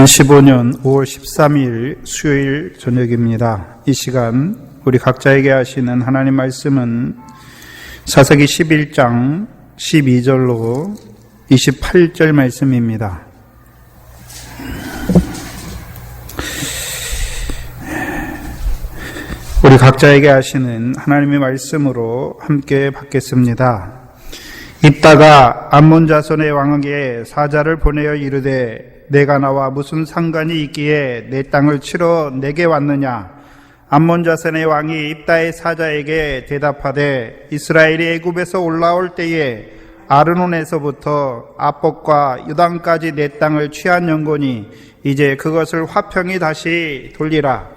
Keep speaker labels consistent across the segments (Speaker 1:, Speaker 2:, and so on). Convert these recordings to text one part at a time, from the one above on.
Speaker 1: 2015년 5월 13일 수요일 저녁입니다. 이 시간 우리 각자에게 하시는 하나님 말씀은 사사기 11장 12절로 28절 말씀입니다. 우리 각자에게 하시는 하나님의 말씀으로 함께 받겠습니다. 입다가 암몬 자손의 왕에게 사자를 보내어 이르되 내가 나와 무슨 상관이 있기에 내 땅을 치러 내게 왔느냐. 암몬 자손의 왕이 입다의 사자에게 대답하되 이스라엘이 애굽에서 올라올 때에 아르논에서부터 아복과 유단까지 내 땅을 취한 연고니 이제 그것을 화평히 다시 돌리라.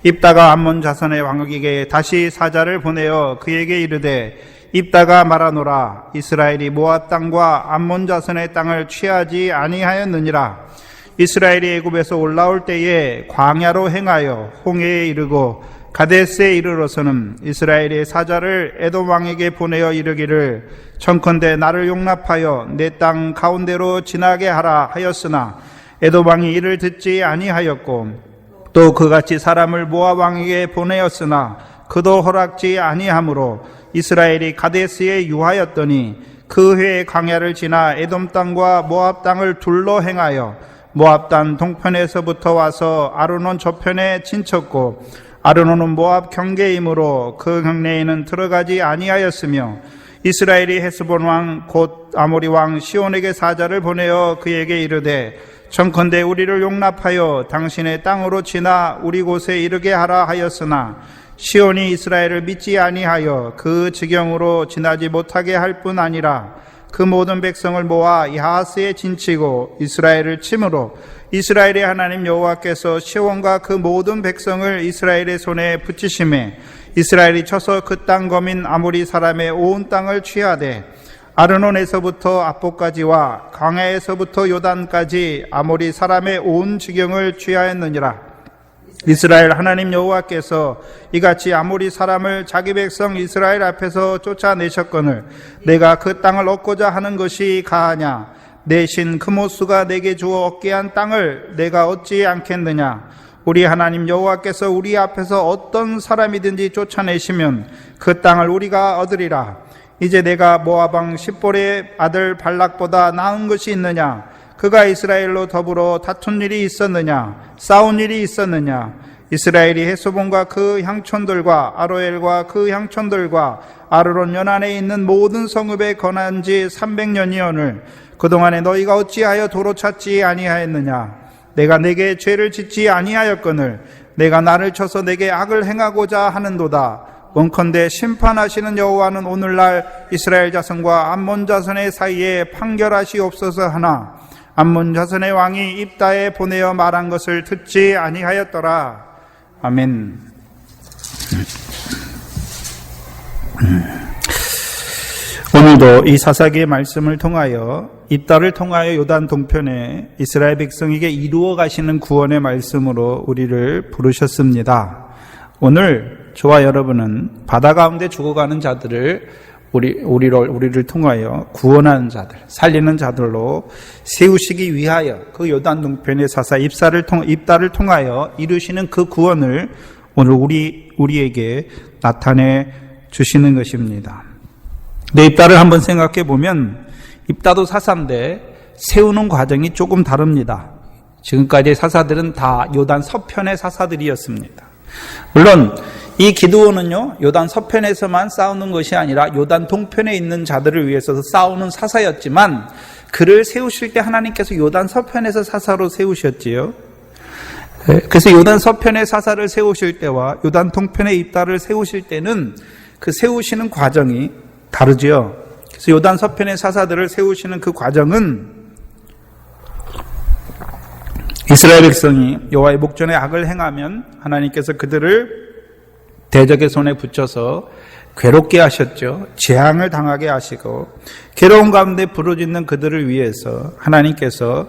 Speaker 1: 입다가 암몬 자손의 왕에게 다시 사자를 보내어 그에게 이르되 입다가 말하노라. 이스라엘이 모압 땅과 암몬 자손의 땅을 취하지 아니하였느니라. 이스라엘이 애굽에서 올라올 때에 광야로 행하여 홍해에 이르고 가데스에 이르러서는 이스라엘의 사자를 에돔 왕에게 보내어 이르기를 청컨대 나를 용납하여 내 땅 가운데로 지나게 하라 하였으나 에돔 왕이 이를 듣지 아니하였고 또 그같이 사람을 모압 왕에게 보내었으나 그도 허락지 아니하므로 이스라엘이 가데스에 유하였더니 그 해에 광야를 지나 에돔 땅과 모압 땅을 둘러 행하여 모압 땅 동편에서부터 와서 아르논 저편에 진쳤고 아르논은 모압 경계이므로 그 경내에는 들어가지 아니하였으며 이스라엘이 헤스본 왕 곧 아모리 왕 시온에게 사자를 보내어 그에게 이르되 청컨대 우리를 용납하여 당신의 땅으로 지나 우리 곳에 이르게 하라 하였으나 시온이 이스라엘을 믿지 아니하여 그 지경으로 지나지 못하게 할 뿐 아니라 그 모든 백성을 모아 야하스에 진치고 이스라엘을 치므로 이스라엘의 하나님 여호와께서 시온과 그 모든 백성을 이스라엘의 손에 붙이심에 이스라엘이 쳐서 그 땅 거민 아모리 사람의 온 땅을 취하되 아르논에서부터 아복까지와 광야에서부터 요단까지 아모리 사람의 온 지경을 취하였느니라. 이스라엘 하나님 여호와께서 이같이 아모리 사람을 자기 백성 이스라엘 앞에서 쫓아내셨거늘 내가 그 땅을 얻고자 하는 것이 가하냐. 내 신 크모스가 내게 주어 얻게 한 땅을 내가 얻지 않겠느냐. 우리 하나님 여호와께서 우리 앞에서 어떤 사람이든지 쫓아내시면 그 땅을 우리가 얻으리라. 이제 내가 모압 왕 십볼의 아들 발락보다 나은 것이 있느냐. 그가 이스라엘로 더불어 다툰 일이 있었느냐. 싸운 일이 있었느냐. 이스라엘이 헤스본과 그 향촌들과 아로엘과 그 향촌들과 아르논 연안에 있는 모든 성읍에 거난 지 300년이오늘 그동안에 너희가 어찌하여 도로 찾지 아니하였느냐. 내가 내게 죄를 짓지 아니하였거늘 내가 나를 쳐서 내게 악을 행하고자 하는도다. 원컨대 심판하시는 여호와는 오늘날 이스라엘 자손과 암몬 자손의 사이에 판결하시옵소서 하나 암몬 자손의 왕이 입다에 보내어 말한 것을 듣지 아니하였더라. 아멘. 오늘도 이 사사기의 말씀을 통하여 입다를 통하여 요단 동편에 이스라엘 백성에게 이루어 가시는 구원의 말씀으로 우리를 부르셨습니다. 오늘 저와 여러분은 바다 가운데 죽어가는 자들을 우리를 통하여 구원하는 자들, 살리는 자들로 세우시기 위하여 그 요단 동편의 사사 입다를 통하여 이루시는 그 구원을 오늘 우리에게 나타내 주시는 것입니다. 내 입다를 한번 생각해 보면 입다도 사사인데 세우는 과정이 조금 다릅니다. 지금까지의 사사들은 다 요단 서편의 사사들이었습니다. 물론 이 기드온은요 요단 서편에서만 싸우는 것이 아니라 요단 동편에 있는 자들을 위해서 싸우는 사사였지만 그를 세우실 때 하나님께서 요단 서편에서 사사로 세우셨지요. 그래서 요단 서편의 사사를 세우실 때와 요단 동편의 입다를 세우실 때는 그 세우시는 과정이 다르죠. 그래서 요단 서편의 사사들을 세우시는 그 과정은 이스라엘 백성이 여호와의 목전에 악을 행하면 하나님께서 그들을 대적의 손에 붙여서 괴롭게 하셨죠. 재앙을 당하게 하시고 괴로운 가운데 부르짖는 그들을 위해서 하나님께서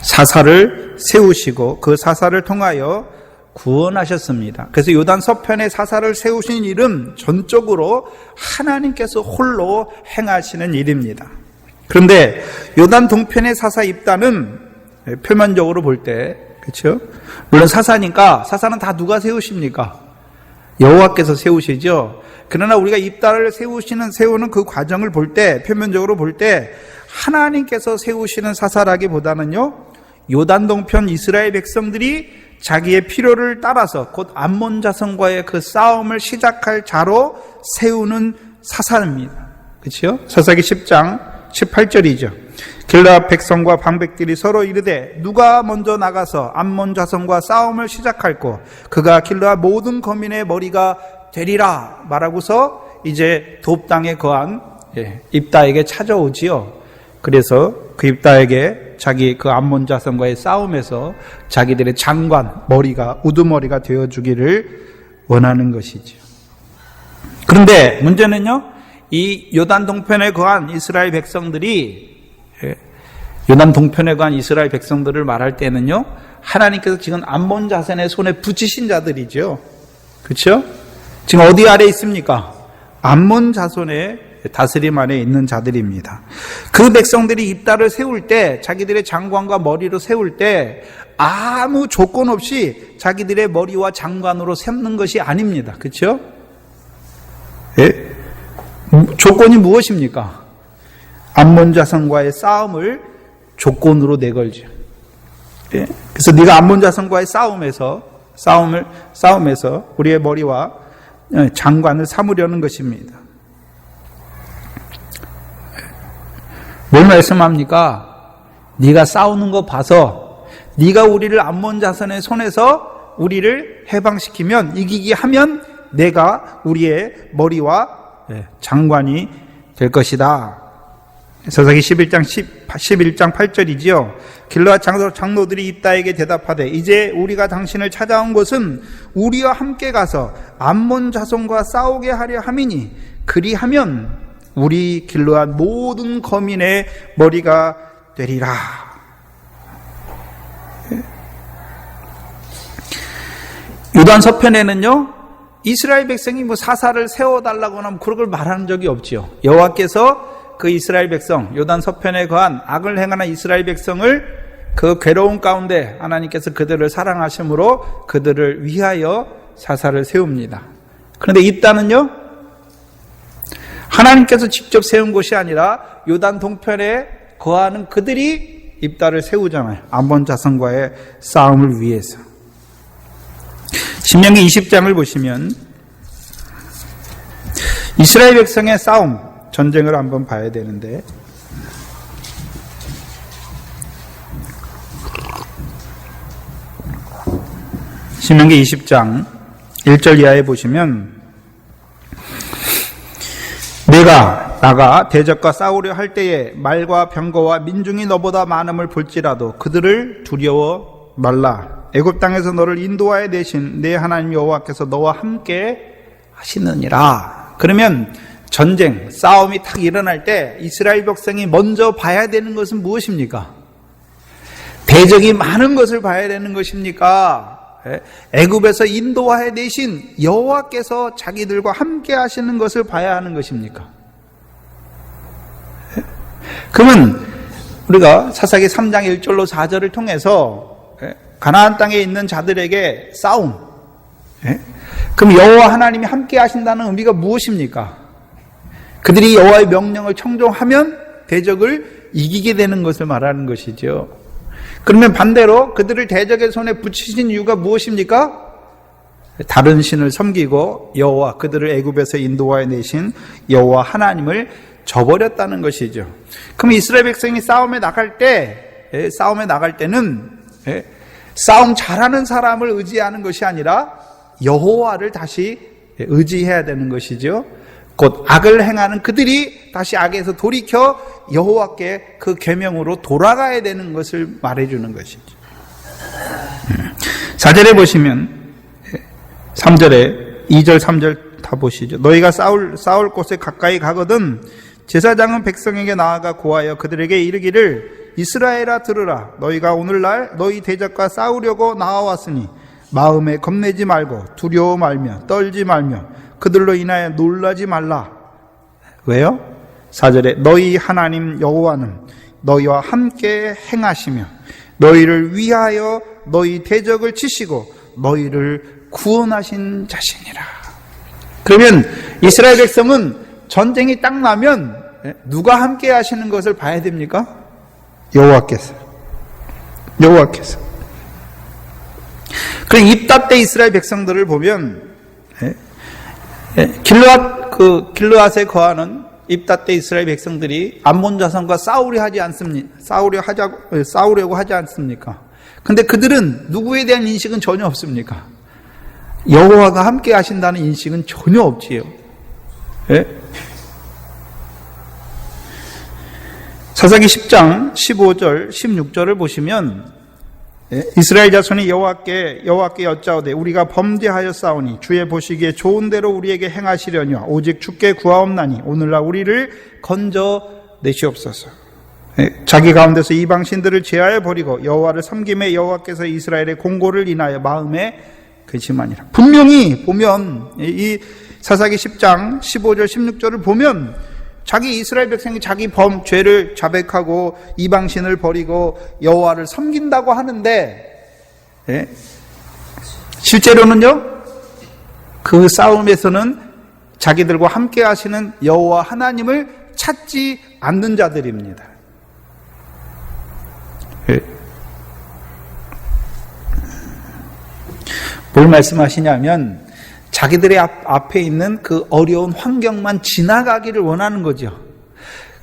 Speaker 1: 사사를 세우시고 그 사사를 통하여 구원하셨습니다. 그래서 요단 서편의 사사를 세우신 일은 전적으로 하나님께서 홀로 행하시는 일입니다. 그런데 요단 동편의 사사 입다는 표면적으로 볼 때, 그렇죠? 물론 사사니까 사사는 다 누가 세우십니까? 여호와께서 세우시죠. 그러나 우리가 입다를 세우는 그 과정을 볼 때, 표면적으로 볼 때 하나님께서 세우시는 사사라기보다는요, 요단 동편 이스라엘 백성들이 자기의 필요를 따라서 곧 암몬 자손과의 그 싸움을 시작할 자로 세우는 사사입니다. 그렇죠? 사사기 10장 18절이죠. 길르앗 백성과 방백들이 서로 이르되 누가 먼저 나가서 암몬 자손과 싸움을 시작할꼬 그가 길르앗 모든 거민의 머리가 되리라 말하고서 이제 돕 땅에 거한 입다에게 찾아오지요. 그래서 그 입다에게 자기 그 암몬 자손과의 싸움에서 자기들의 장관 머리가 우두머리가 되어주기를 원하는 것이죠. 그런데 문제는요, 이 요단 동편에 거한 이스라엘 백성들이 요단 동편에 거한 이스라엘 백성들을 말할 때는요, 하나님께서 지금 암몬 자손의 손에 붙이신 자들이죠. 그렇죠? 지금 어디 아래 있습니까? 암몬 자손의 다스림 안에 있는 자들입니다. 그 백성들이 입다를 세울 때, 자기들의 장관과 머리로 세울 때 아무 조건 없이 자기들의 머리와 장관으로 세우는 것이 아닙니다. 그렇죠? 예? 조건이 무엇입니까? 암몬 자손과의 싸움을 조건으로 내걸죠. 예? 그래서 네가 암몬 자손과의 싸움에서 우리의 머리와 장관을 삼으려는 것입니다. 뭘 말씀합니까? 네가 싸우는 거 봐서 네가 우리를 암몬 자손의 손에서 우리를 해방시키면, 이기게 하면 내가 우리의 머리와 장관이 될 것이다. 사사기 11장 8절이지요. 길르앗 장로들이 입다에게 대답하되 이제 우리가 당신을 찾아온 것은 우리와 함께 가서 암몬 자손과 싸우게 하려 함이니 그리하면 우리 길르앗 모든 거민의 머리가 되리라. 요단 서편에는요, 이스라엘 백성이 사사를 세워달라거나 그런 걸 말하는 적이 없지요. 여호와께서 그 이스라엘 백성, 요단 서편에 거한 악을 행하는 이스라엘 백성을 그 괴로운 가운데 하나님께서 그들을 사랑하심으로 그들을 위하여 사사를 세웁니다. 그런데 입다는요, 하나님께서 직접 세운 것이 아니라 요단 동편에 거하는 그들이 입다를 세우잖아요. 암몬 자손과의 싸움을 위해서. 신명기 20장을 보시면 이스라엘 백성의 싸움, 전쟁을 한번 봐야 되는데, 신명기 20장 1절 이하에 보시면 내가 나가 대적과 싸우려 할 때에 말과 병거와 민중이 너보다 많음을 볼지라도 그들을 두려워 말라. 애굽 땅에서 너를 인도하여 내신 내 하나님 여호와께서 너와 함께 하시느니라. 그러면 전쟁, 싸움이 탁 일어날 때 이스라엘 백성이 먼저 봐야 되는 것은 무엇입니까? 대적이 많은 것을 봐야 되는 것입니까? 애굽에서 인도하여 내신 여호와께서 자기들과 함께 하시는 것을 봐야 하는 것입니까? 그러면 우리가 사사기 3장 1절로 4절을 통해서 가나안 땅에 있는 자들에게 싸움, 그럼 여호와 하나님이 함께 하신다는 의미가 무엇입니까? 그들이 여호와의 명령을 청종하면 대적을 이기게 되는 것을 말하는 것이죠. 그러면 반대로 그들을 대적의 손에 붙이신 이유가 무엇입니까? 다른 신을 섬기고 여호와, 그들을 애굽에서 인도하여 내신 여호와 하나님을 저버렸다는 것이죠. 그럼 이스라엘 백성이 싸움에 나갈 때는 싸움 잘하는 사람을 의지하는 것이 아니라 여호와를 다시 의지해야 되는 것이죠. 곧 악을 행하는 그들이 다시 악에서 돌이켜 여호와께 그 계명으로 돌아가야 되는 것을 말해주는 것이죠. 4절에 보시면 3절에 2절 3절 다 보시죠. 너희가 싸울 곳에 가까이 가거든 제사장은 백성에게 나아가 고하여 그들에게 이르기를 이스라엘아 들으라. 너희가 오늘날 너희 대적과 싸우려고 나와왔으니 마음에 겁내지 말고 두려워 말며 떨지 말며 그들로 인하여 놀라지 말라. 왜요? 4절에 너희 하나님 여호와는 너희와 함께 행하시며 너희를 위하여 너희 대적을 치시고 너희를 구원하신 자신이라. 그러면 이스라엘 백성은 전쟁이 딱 나면 누가 함께 하시는 것을 봐야 됩니까? 여호와께서. 그럼 입다 때 이스라엘 백성들을 보면 길르앗에 거하는 입다 때 이스라엘 백성들이 암몬 자손과 싸우려고 하지 않습니까? 근데 그들은 누구에 대한 인식은 전혀 없습니까? 여호와가 함께 하신다는 인식은 전혀 없지요. 사사기 10장 15절 16절을 보시면 이스라엘 자손이 여호와께 여짜오되 우리가 범죄하였사오니 주의 보시기에 좋은 대로 우리에게 행하시려니와 오직 주께 구하옵나니 오늘날 우리를 건져 내시옵소서. 자기 가운데서 이방 신들을 제하여 버리고 여호와를 섬김에 여호와께서 이스라엘의 공고를 인하여 마음에 근심하니라. 분명히 보면 이 사사기 10장 15절 16절을 보면 자기 이스라엘 백성이 자기 죄를 자백하고 이방신을 버리고 여호와를 섬긴다고 하는데 실제로는요 그 싸움에서는 자기들과 함께 하시는 여호와 하나님을 찾지 않는 자들입니다. 뭘 말씀하시냐면 자기들의 앞에 있는 그 어려운 환경만 지나가기를 원하는 거죠.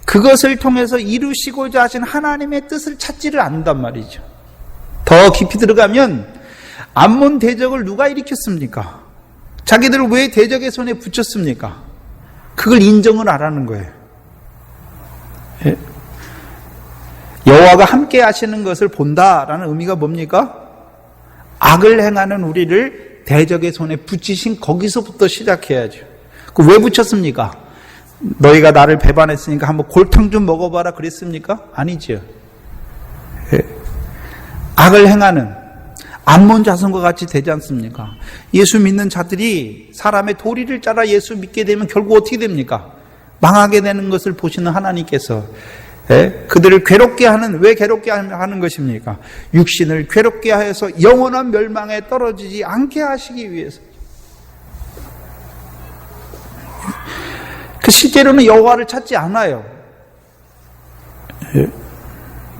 Speaker 1: 그것을 통해서 이루시고자 하신 하나님의 뜻을 찾지를 않는단 말이죠. 더 깊이 들어가면 암몬 대적을 누가 일으켰습니까? 자기들을 왜 대적의 손에 붙였습니까? 그걸 인정을 안 하는 거예요. 여호와가 함께 하시는 것을 본다라는 의미가 뭡니까? 악을 행하는 우리를 대적의 손에 붙이신 거기서부터 시작해야죠. 왜 붙였습니까? 너희가 나를 배반했으니까 한번 골탕 좀 먹어봐라 그랬습니까? 아니죠. 악을 행하는 암몬 자손과 같이 되지 않습니까? 예수 믿는 자들이 사람의 도리를 따라 예수 믿게 되면 결국 어떻게 됩니까? 망하게 되는 것을 보시는 하나님께서 그들을 왜 괴롭게 하는 것입니까? 육신을 괴롭게 하여서 영원한 멸망에 떨어지지 않게 하시기 위해서. 실제로는 여호와를 찾지 않아요.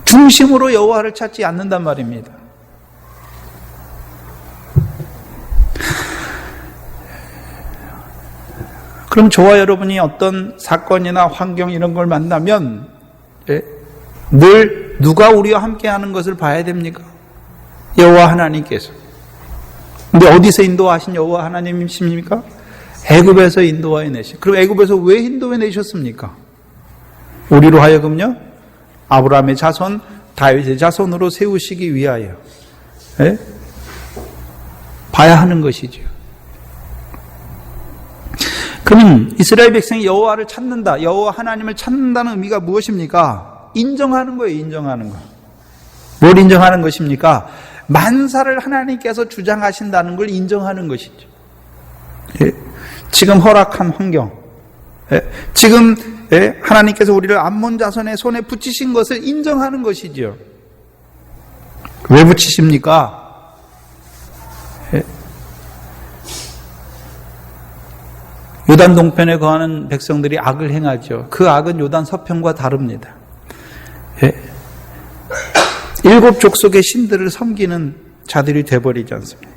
Speaker 1: 중심으로 여호와를 찾지 않는단 말입니다. 그럼 저와 여러분이 어떤 사건이나 환경 이런 걸 만나면 늘 누가 우리와 함께 하는 것을 봐야 됩니까? 여호와 하나님께서. 근데 어디서 인도하신 여호와 하나님이십니까? 애굽에서 인도하여 내신. 그럼 애굽에서 왜 인도해 내셨습니까? 우리로 하여금요 아브라함의 자손 다윗의 자손으로 세우시기 위하여 봐야 하는 것이죠. 그럼 이스라엘 백성이 여호와를 찾는다, 여호와 하나님을 찾는다는 의미가 무엇입니까? 인정하는 거예요. 인정하는 거. 뭘 인정하는 것입니까? 만사를 하나님께서 주장하신다는 걸 인정하는 것이죠. 지금 허락한 환경, 지금 하나님께서 우리를 암몬 자손의 손에 붙이신 것을 인정하는 것이죠. 왜 붙이십니까? 요단 동편에 거하는 백성들이 악을 행하죠. 그 악은 요단 서편과 다릅니다. 7 족속의 신들을 섬기는 자들이 되어버리지 않습니까?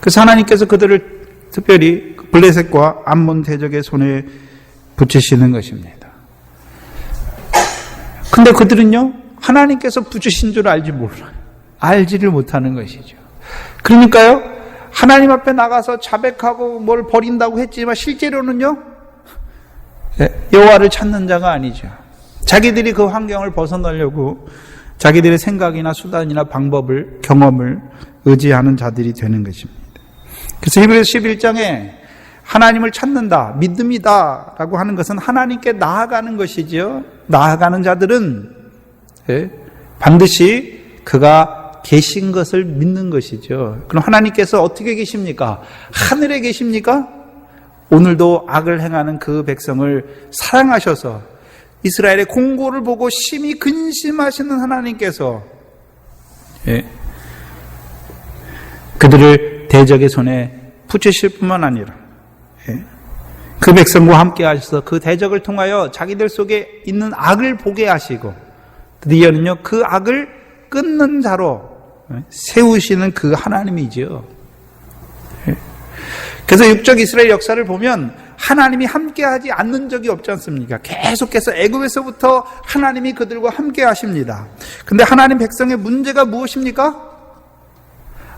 Speaker 1: 그래서 하나님께서 그들을 특별히 블레셋과 암몬 대적의 손에 붙이시는 것입니다. 근데 그들은요, 하나님께서 붙이신 줄 알지를 못하는 것이죠. 그러니까요, 하나님 앞에 나가서 자백하고 뭘 버린다고 했지만 실제로는요, 여호와를 찾는 자가 아니죠. 자기들이 그 환경을 벗어나려고 자기들의 생각이나 수단이나 방법을, 경험을 의지하는 자들이 되는 것입니다. 그래서 히브리서 11장에 하나님을 찾는다, 믿음이다 라고 하는 것은 하나님께 나아가는 것이죠. 나아가는 자들은 반드시 그가 계신 것을 믿는 것이죠. 그럼 하나님께서 어떻게 계십니까? 하늘에 계십니까? 오늘도 악을 행하는 그 백성을 사랑하셔서 이스라엘의 공고를 보고 심히 근심하시는 하나님께서 그들을 대적의 손에 붙이실 뿐만 아니라 그 백성과 함께 하셔서 그 대적을 통하여 자기들 속에 있는 악을 보게 하시고 드디어는요 그 악을 끊는 자로 세우시는 그 하나님이지요. 그래서 육적 이스라엘 역사를 보면 하나님이 함께하지 않는 적이 없지 않습니까? 계속해서 애굽에서부터 하나님이 그들과 함께 하십니다. 근데 하나님 백성의 문제가 무엇입니까?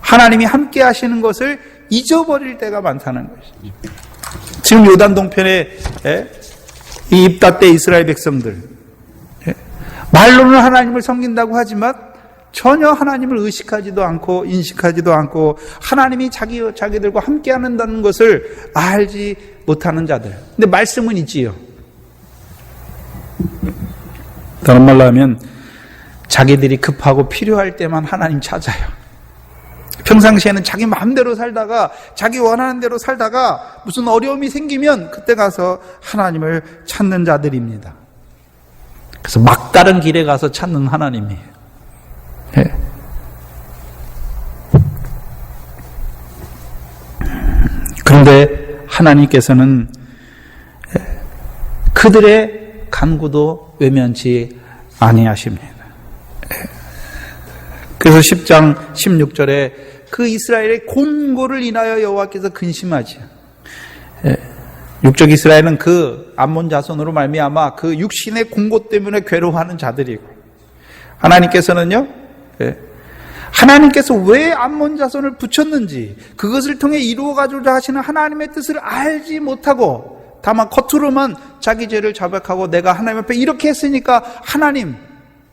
Speaker 1: 하나님이 함께 하시는 것을 잊어버릴 때가 많다는 것이죠. 지금 요단 동편에 이 입다 때 이스라엘 백성들 말로는 하나님을 섬긴다고 하지만 전혀 하나님을 의식하지도 않고 인식하지도 않고 하나님이 자기들과 함께 한다는 것을 알지 못하는 자들. 근데 말씀은 있지요. 다른 말로 하면 자기들이 급하고 필요할 때만 하나님 찾아요. 평상시에는 자기 마음대로 살다가 자기 원하는 대로 살다가 무슨 어려움이 생기면 그때 가서 하나님을 찾는 자들입니다. 그래서 막다른 길에 가서 찾는 하나님이에요. 그런데 하나님께서는 그들의 간구도 외면치 아니하십니다. 그래서 10장 16절에 그 이스라엘의 곤고를 인하여 여호와께서 근심하지. 육적 이스라엘은 그 암몬 자손으로 말미암아 그 육신의 공고 때문에 괴로워하는 자들이고 하나님께서는요 하나님께서 왜 암몬 자손을 붙였는지 그것을 통해 이루어가고자 하시는 하나님의 뜻을 알지 못하고 다만 겉으로만 자기 죄를 자백하고 내가 하나님 앞에 이렇게 했으니까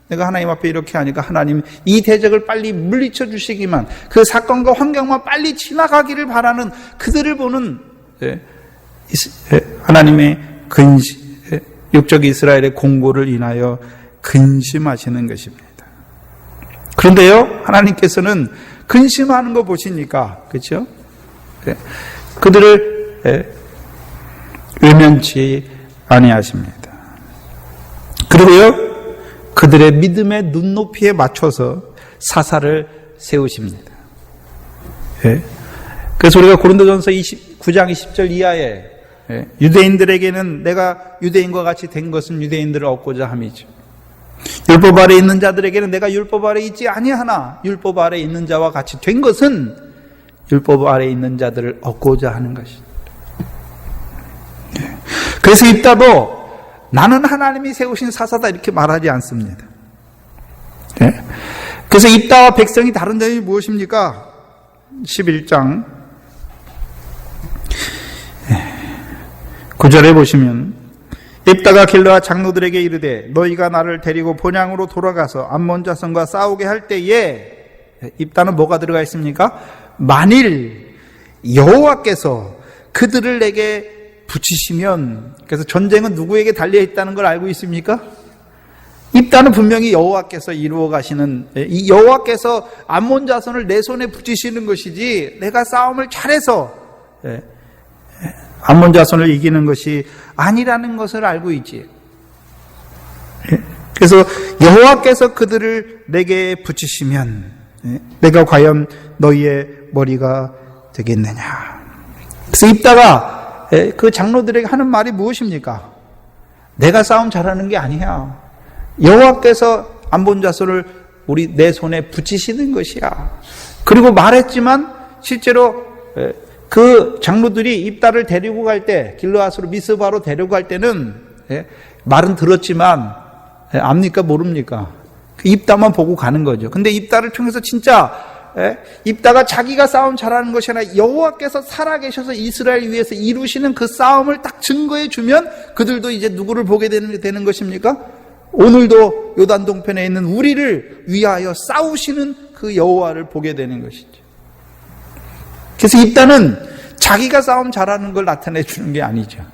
Speaker 1: 내가 하나님 앞에 이렇게 하니까 하나님 이 대적을 빨리 물리쳐 주시기만 그 사건과 환경만 빨리 지나가기를 바라는 그들을 보는 하나님의 육적 이스라엘의 공고를 인하여 근심하시는 것입니다. 그런데요, 하나님께서는 근심하는 거 보시니까, 그렇죠? 그들을 외면치 아니하십니다. 그리고요, 그들의 믿음의 눈높이에 맞춰서 사사를 세우십니다. 그래서 우리가 고린도전서 9장 20절 이하에 유대인들에게는 내가 유대인과 같이 된 것은 유대인들을 얻고자 함이죠. 율법 아래 있는 자들에게는 내가 율법 아래 있지 아니하나 율법 아래 있는 자와 같이 된 것은 율법 아래 있는 자들을 얻고자 하는 것이죠. 그래서 입다도 나는 하나님이 세우신 사사다 이렇게 말하지 않습니다. 그래서 입다와 백성이 다른 점이 무엇입니까? 11장 9절에 보시면 입다가 길르앗 장로들에게 이르되 너희가 나를 데리고 본향으로 돌아가서 암몬 자손과 싸우게 할 때에 입다는 뭐가 들어가 있습니까? 만일 여호와께서 그들을 내게 붙이시면 그래서 전쟁은 누구에게 달려 있다는 걸 알고 있습니까? 입다는 분명히 여호와께서 이루어 가시는 이 여호와께서 암몬 자손을 내 손에 붙이시는 것이지 내가 싸움을 잘해서 암몬 자손을 이기는 것이 아니라는 것을 알고 있지. 그래서 여호와께서 그들을 내게 붙이시면 내가 과연 너희의 머리가 되겠느냐. 그래서 입다가 그 장로들에게 하는 말이 무엇입니까? 내가 싸움 잘하는 게 아니야. 여호와께서 암몬 자손을 내 손에 붙이시는 것이야. 그리고 말했지만 실제로 그 장로들이 입다를 데리고 갈 때 길르앗으로 미스바로 데리고 갈 때는 말은 들었지만 압니까 모릅니까? 그 입다만 보고 가는 거죠. 근데 입다를 통해서 진짜 입다가 자기가 싸움 잘하는 것이 아니라 여호와께서 살아계셔서 이스라엘 위에서 이루시는 그 싸움을 딱 증거해 주면 그들도 이제 누구를 보게 되는 것입니까? 오늘도 요단 동편에 있는 우리를 위하여 싸우시는 그 여호와를 보게 되는 것이죠. 그래서 입다는 자기가 싸움 잘하는 걸 나타내 주는 게 아니죠.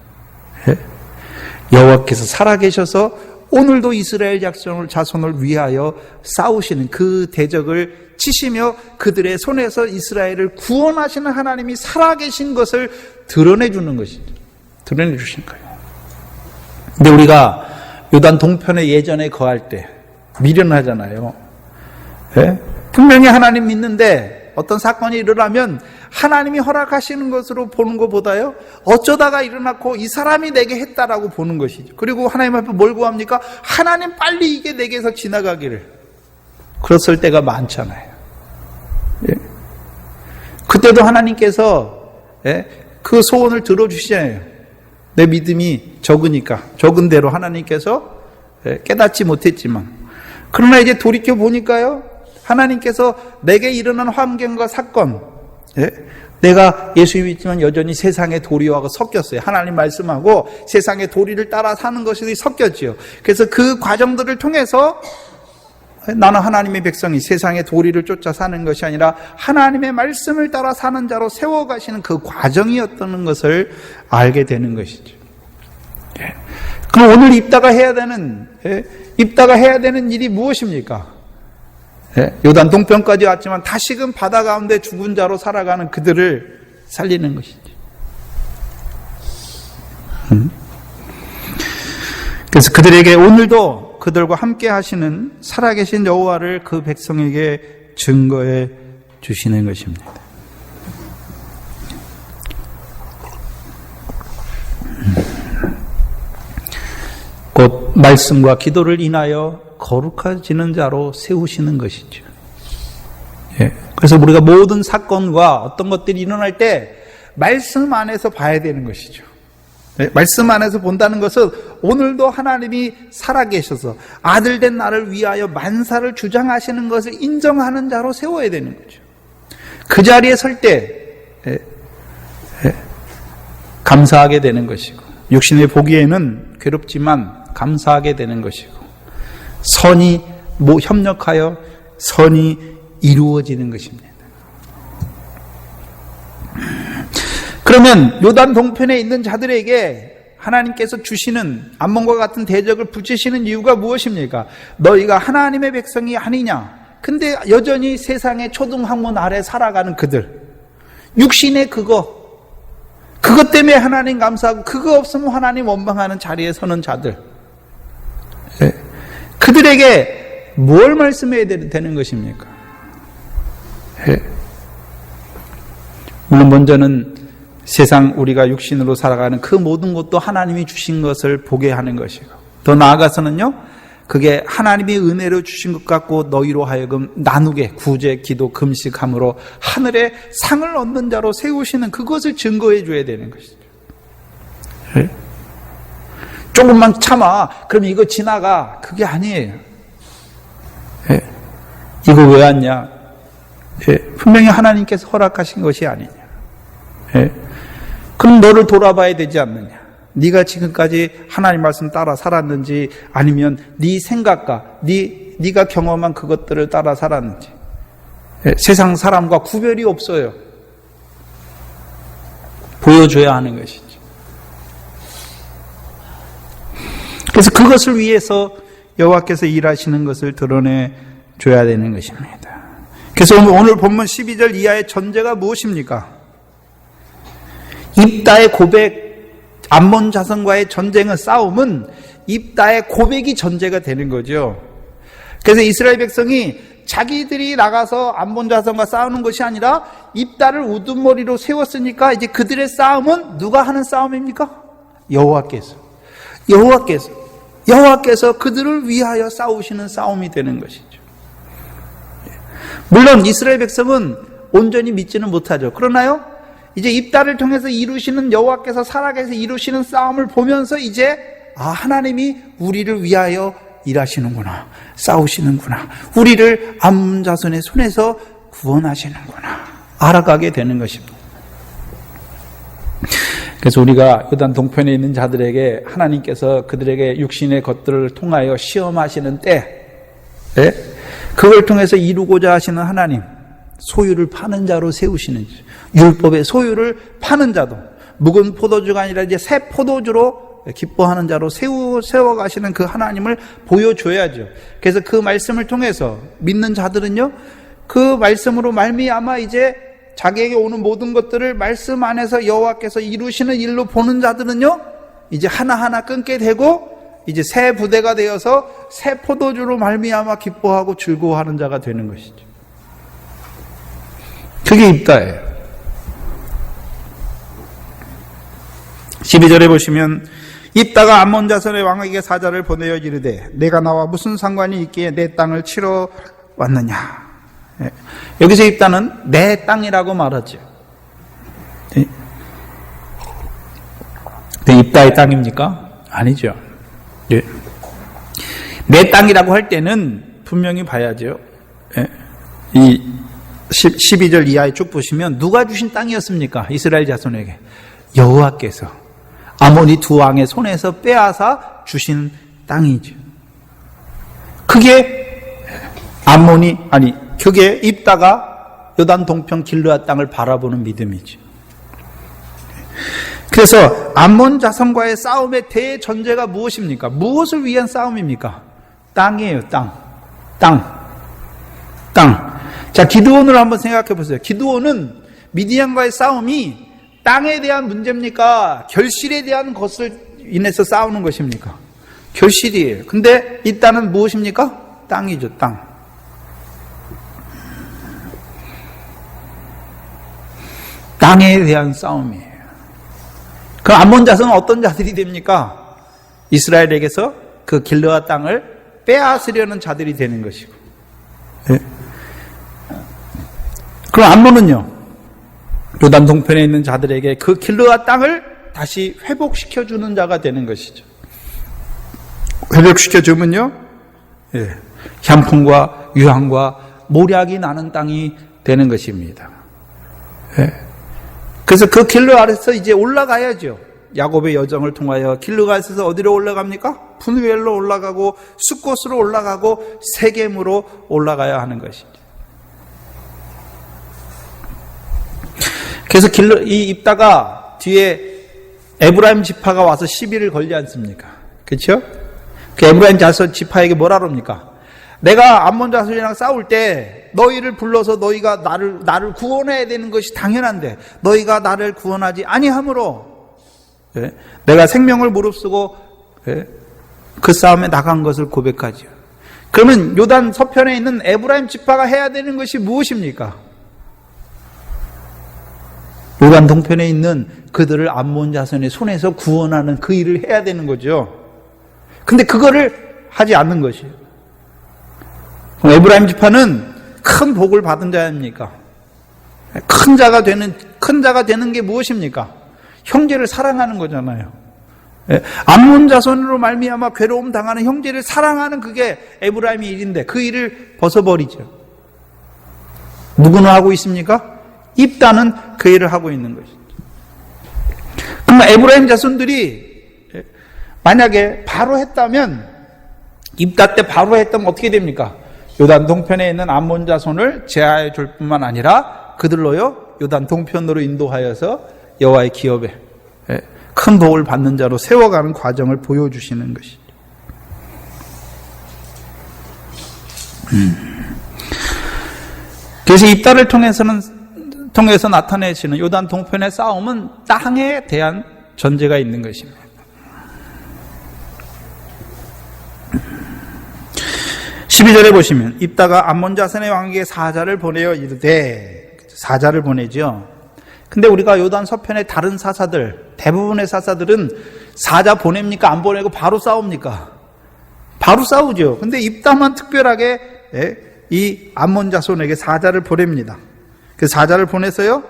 Speaker 1: 여호와께서 살아계셔서 오늘도 이스라엘 자손을 위하여 싸우시는 그 대적을 치시며 그들의 손에서 이스라엘을 구원하시는 하나님이 살아계신 것을 드러내 주는 것이죠. 드러내 주신 거예요. 근데 우리가 요단 동편에 예전에 거할 때 미련하잖아요. 예? 분명히 하나님 믿는데 어떤 사건이 일어나면 하나님이 허락하시는 것으로 보는 것보다요, 어쩌다가 일어났고 이 사람이 내게 했다라고 보는 것이죠. 그리고 하나님 앞에 뭘 구합니까? 하나님 빨리 이게 내게서 지나가기를. 그랬을 때가 많잖아요. 예? 그때도 하나님께서 그 소원을 들어주시잖아요. 내 믿음이 적으니까, 적은 대로 하나님께서 깨닫지 못했지만, 그러나 이제 돌이켜 보니까요, 하나님께서 내게 일어난 환경과 사건, 내가 예수 믿지만 여전히 세상의 도리와 섞였어요. 하나님 말씀하고 세상의 도리를 따라 사는 것이 섞였지요. 그래서 그 과정들을 통해서 나는 하나님의 백성이 세상의 도리를 쫓아 사는 것이 아니라 하나님의 말씀을 따라 사는 자로 세워가시는 그 과정이었다는 것을 알게 되는 것이죠. 그럼 오늘 입다가 해야 되는 일이 무엇입니까? 요단 동편까지 왔지만 다시금 바다 가운데 죽은 자로 살아가는 그들을 살리는 것이죠. 그래서 그들에게 오늘도 그들과 함께 하시는 살아계신 여호와를 그 백성에게 증거해 주시는 것입니다. 곧 말씀과 기도를 인하여 거룩해지는 자로 세우시는 것이죠. 그래서 우리가 모든 사건과 어떤 것들이 일어날 때 말씀 안에서 봐야 되는 것이죠. 말씀 안에서 본다는 것은 오늘도 하나님이 살아계셔서 아들된 나를 위하여 만사를 주장하시는 것을 인정하는 자로 세워야 되는 거죠. 그 자리에 설 때 감사하게 되는 것이고, 육신의 보기에는 괴롭지만 감사하게 되는 것이고, 선이 협력하여 선이 이루어지는 것입니다. 그러면 요단 동편에 있는 자들에게 하나님께서 주시는 암몬과 같은 대적을 붙이시는 이유가 무엇입니까? 너희가 하나님의 백성이 아니냐? 근데 여전히 세상의 초등학문 아래 살아가는 그들, 육신의 그것 때문에 하나님 감사하고 그거 없으면 하나님 원망하는 자리에 서는 자들, 그들에게 뭘 말씀해야 되는 것입니까? 물론 먼저는 세상 우리가 육신으로 살아가는 그 모든 것도 하나님이 주신 것을 보게 하는 것이고, 더 나아가서는요, 그게 하나님이 은혜로 주신 것 같고 너희로 하여금 나누게 구제, 기도, 금식함으로 하늘의 상을 얻는 자로 세우시는 그것을 증거해 줘야 되는 것이죠. 조금만 참아, 그럼 이거 지나가. 그게 아니에요. 이거 왜 왔냐? 분명히 하나님께서 허락하신 것이 아니냐. 그럼 너를 돌아봐야 되지 않느냐? 네가 지금까지 하나님 말씀 따라 살았는지, 아니면 네 생각과 네가 경험한 그것들을 따라 살았는지. 세상 사람과 구별이 없어요. 보여줘야 하는 것이죠. 그래서 그것을 위해서 여호와께서 일하시는 것을 드러내 줘야 되는 것입니다. 그래서 오늘 본문 12절 이하의 전제가 무엇입니까? 입다의 고백, 암몬 자손과의 전쟁은, 싸움은 입다의 고백이 전제가 되는 거죠. 그래서 이스라엘 백성이 자기들이 나가서 암몬 자손과 싸우는 것이 아니라 입다를 우두머리로 세웠으니까 이제 그들의 싸움은 누가 하는 싸움입니까? 여호와께서 그들을 위하여 싸우시는 싸움이 되는 것이죠. 물론 이스라엘 백성은 온전히 믿지는 못하죠. 그러나요, 이제 입다를 통해서 이루시는 여호와께서 살아계셔서 이루시는 싸움을 보면서 이제 하나님이 우리를 위하여 일하시는구나, 싸우시는구나, 우리를 암몬 자손의 손에서 구원하시는구나 알아가게 되는 것입니다. 그래서 우리가 요단 동편에 있는 자들에게 하나님께서 그들에게 육신의 것들을 통하여 시험하시는 때, 그걸 통해서 이루고자 하시는 하나님, 소유를 파는 자로 세우시는, 율법의 소유를 파는 자도, 묵은 포도주가 아니라 이제 새 포도주로 기뻐하는 자로 세워가시는 그 하나님을 보여줘야죠. 그래서 그 말씀을 통해서 믿는 자들은요, 그 말씀으로 말미암아 이제 자기에게 오는 모든 것들을 말씀 안에서 여호와께서 이루시는 일로 보는 자들은요, 이제 하나하나 끊게 되고 이제 새 부대가 되어서 새 포도주로 말미암아 기뻐하고 즐거워하는 자가 되는 것이죠. 그게 입다예요. 12절에 보시면 입다가 암몬 자손의 왕에게 사자를 보내어 이르되 내가 나와 무슨 상관이 있기에 내 땅을 치러 왔느냐. 여기서 입다는 내 땅이라고 말하죠. 입다의 땅입니까? 아니죠. 내 땅이라고 할 때는 분명히 봐야죠. 이 12절 이하에 쭉 보시면 누가 주신 땅이었습니까? 이스라엘 자손에게 여호와께서 아모니 두 왕의 손에서 빼앗아 주신 땅이죠. 그게 입다가 요단 동편 길르앗 땅을 바라보는 믿음이죠. 그래서 암몬 자손과의 싸움의 대전제가 무엇입니까? 무엇을 위한 싸움입니까? 땅이에요. 땅. 자, 기드온을 한번 생각해 보세요. 기드온은 미디안과의 싸움이 땅에 대한 문제입니까? 결실에 대한 것을 인해서 싸우는 것입니까? 결실이에요. 근데 이 땅은 무엇입니까? 땅이죠. 땅. 땅에 대한 싸움이에요. 그럼 암몬 자손은 어떤 자들이 됩니까? 이스라엘에게서 그 길르앗 땅을 빼앗으려는 자들이 되는 것이고. 네. 그럼 암몬은요, 요단 동편에 있는 자들에게 그 길르앗 땅을 다시 회복시켜주는 자가 되는 것이죠. 회복시켜주면요, 향품과 유향과 모략이 나는 땅이 되는 것입니다. 그래서 그 길르앗에서 이제 올라가야죠. 야곱의 여정을 통하여 길르앗에서 어디로 올라갑니까? 분우엘로 올라가고 숫곳으로 올라가고 세겜으로 올라가야 하는 것이죠. 그래서 이 입다가 뒤에 에브라임 지파가 와서 시비를 걸지 않습니까? 그렇죠? 그 에브라임 자손 지파에게 뭐라 그럽니까? 내가 암몬 자손이랑 싸울 때 너희를 불러서 너희가 나를 구원해야 되는 것이 당연한데 너희가 나를 구원하지 아니하므로 내가 생명을 무릅쓰고 그 싸움에 나간 것을 고백하죠. 그러면 요단 서편에 있는 에브라임 지파가 해야 되는 것이 무엇입니까? 요단 동편에 있는 그들을 암몬 자손의 손에서 구원하는 그 일을 해야 되는 거죠. 근데 그거를 하지 않는 것이에요. 에브라임 지파는 큰 복을 받은 자입니까? 큰 자가 되는 게 무엇입니까? 형제를 사랑하는 거잖아요. 암몬 자손으로 말미암아 괴로움 당하는 형제를 사랑하는 그게 에브라임의 일인데 그 일을 벗어버리죠. 누구는 하고 있습니까? 입다는 그 일을 하고 있는 것이죠. 그러면 에브라임 자손들이 만약에 바로 했다면, 입다 때 바로 했다면 어떻게 됩니까? 요단 동편에 있는 암몬 자손을 제하해 줄 뿐만 아니라 그들로요 요단 동편으로 인도하여서 여호와의 기업에 큰 복을 받는 자로 세워가는 과정을 보여주시는 것이죠. 그래서 입다를 통해서 나타내시는 요단 동편의 싸움은 땅에 대한 전제가 있는 것입니다. 12절에 보시면 입다가 암몬 자손의 왕에게 사자를 보내어 이르되, 사자를 보내죠. 근데 우리가 요단 서편의 다른 사사들, 대부분의 사사들은 사자 보냅니까? 안 보내고 바로 싸웁니까? 바로 싸우죠. 근데 입다만 특별하게 이 암몬 자손에게 사자를 보냅니다. 그 사자를 보내서요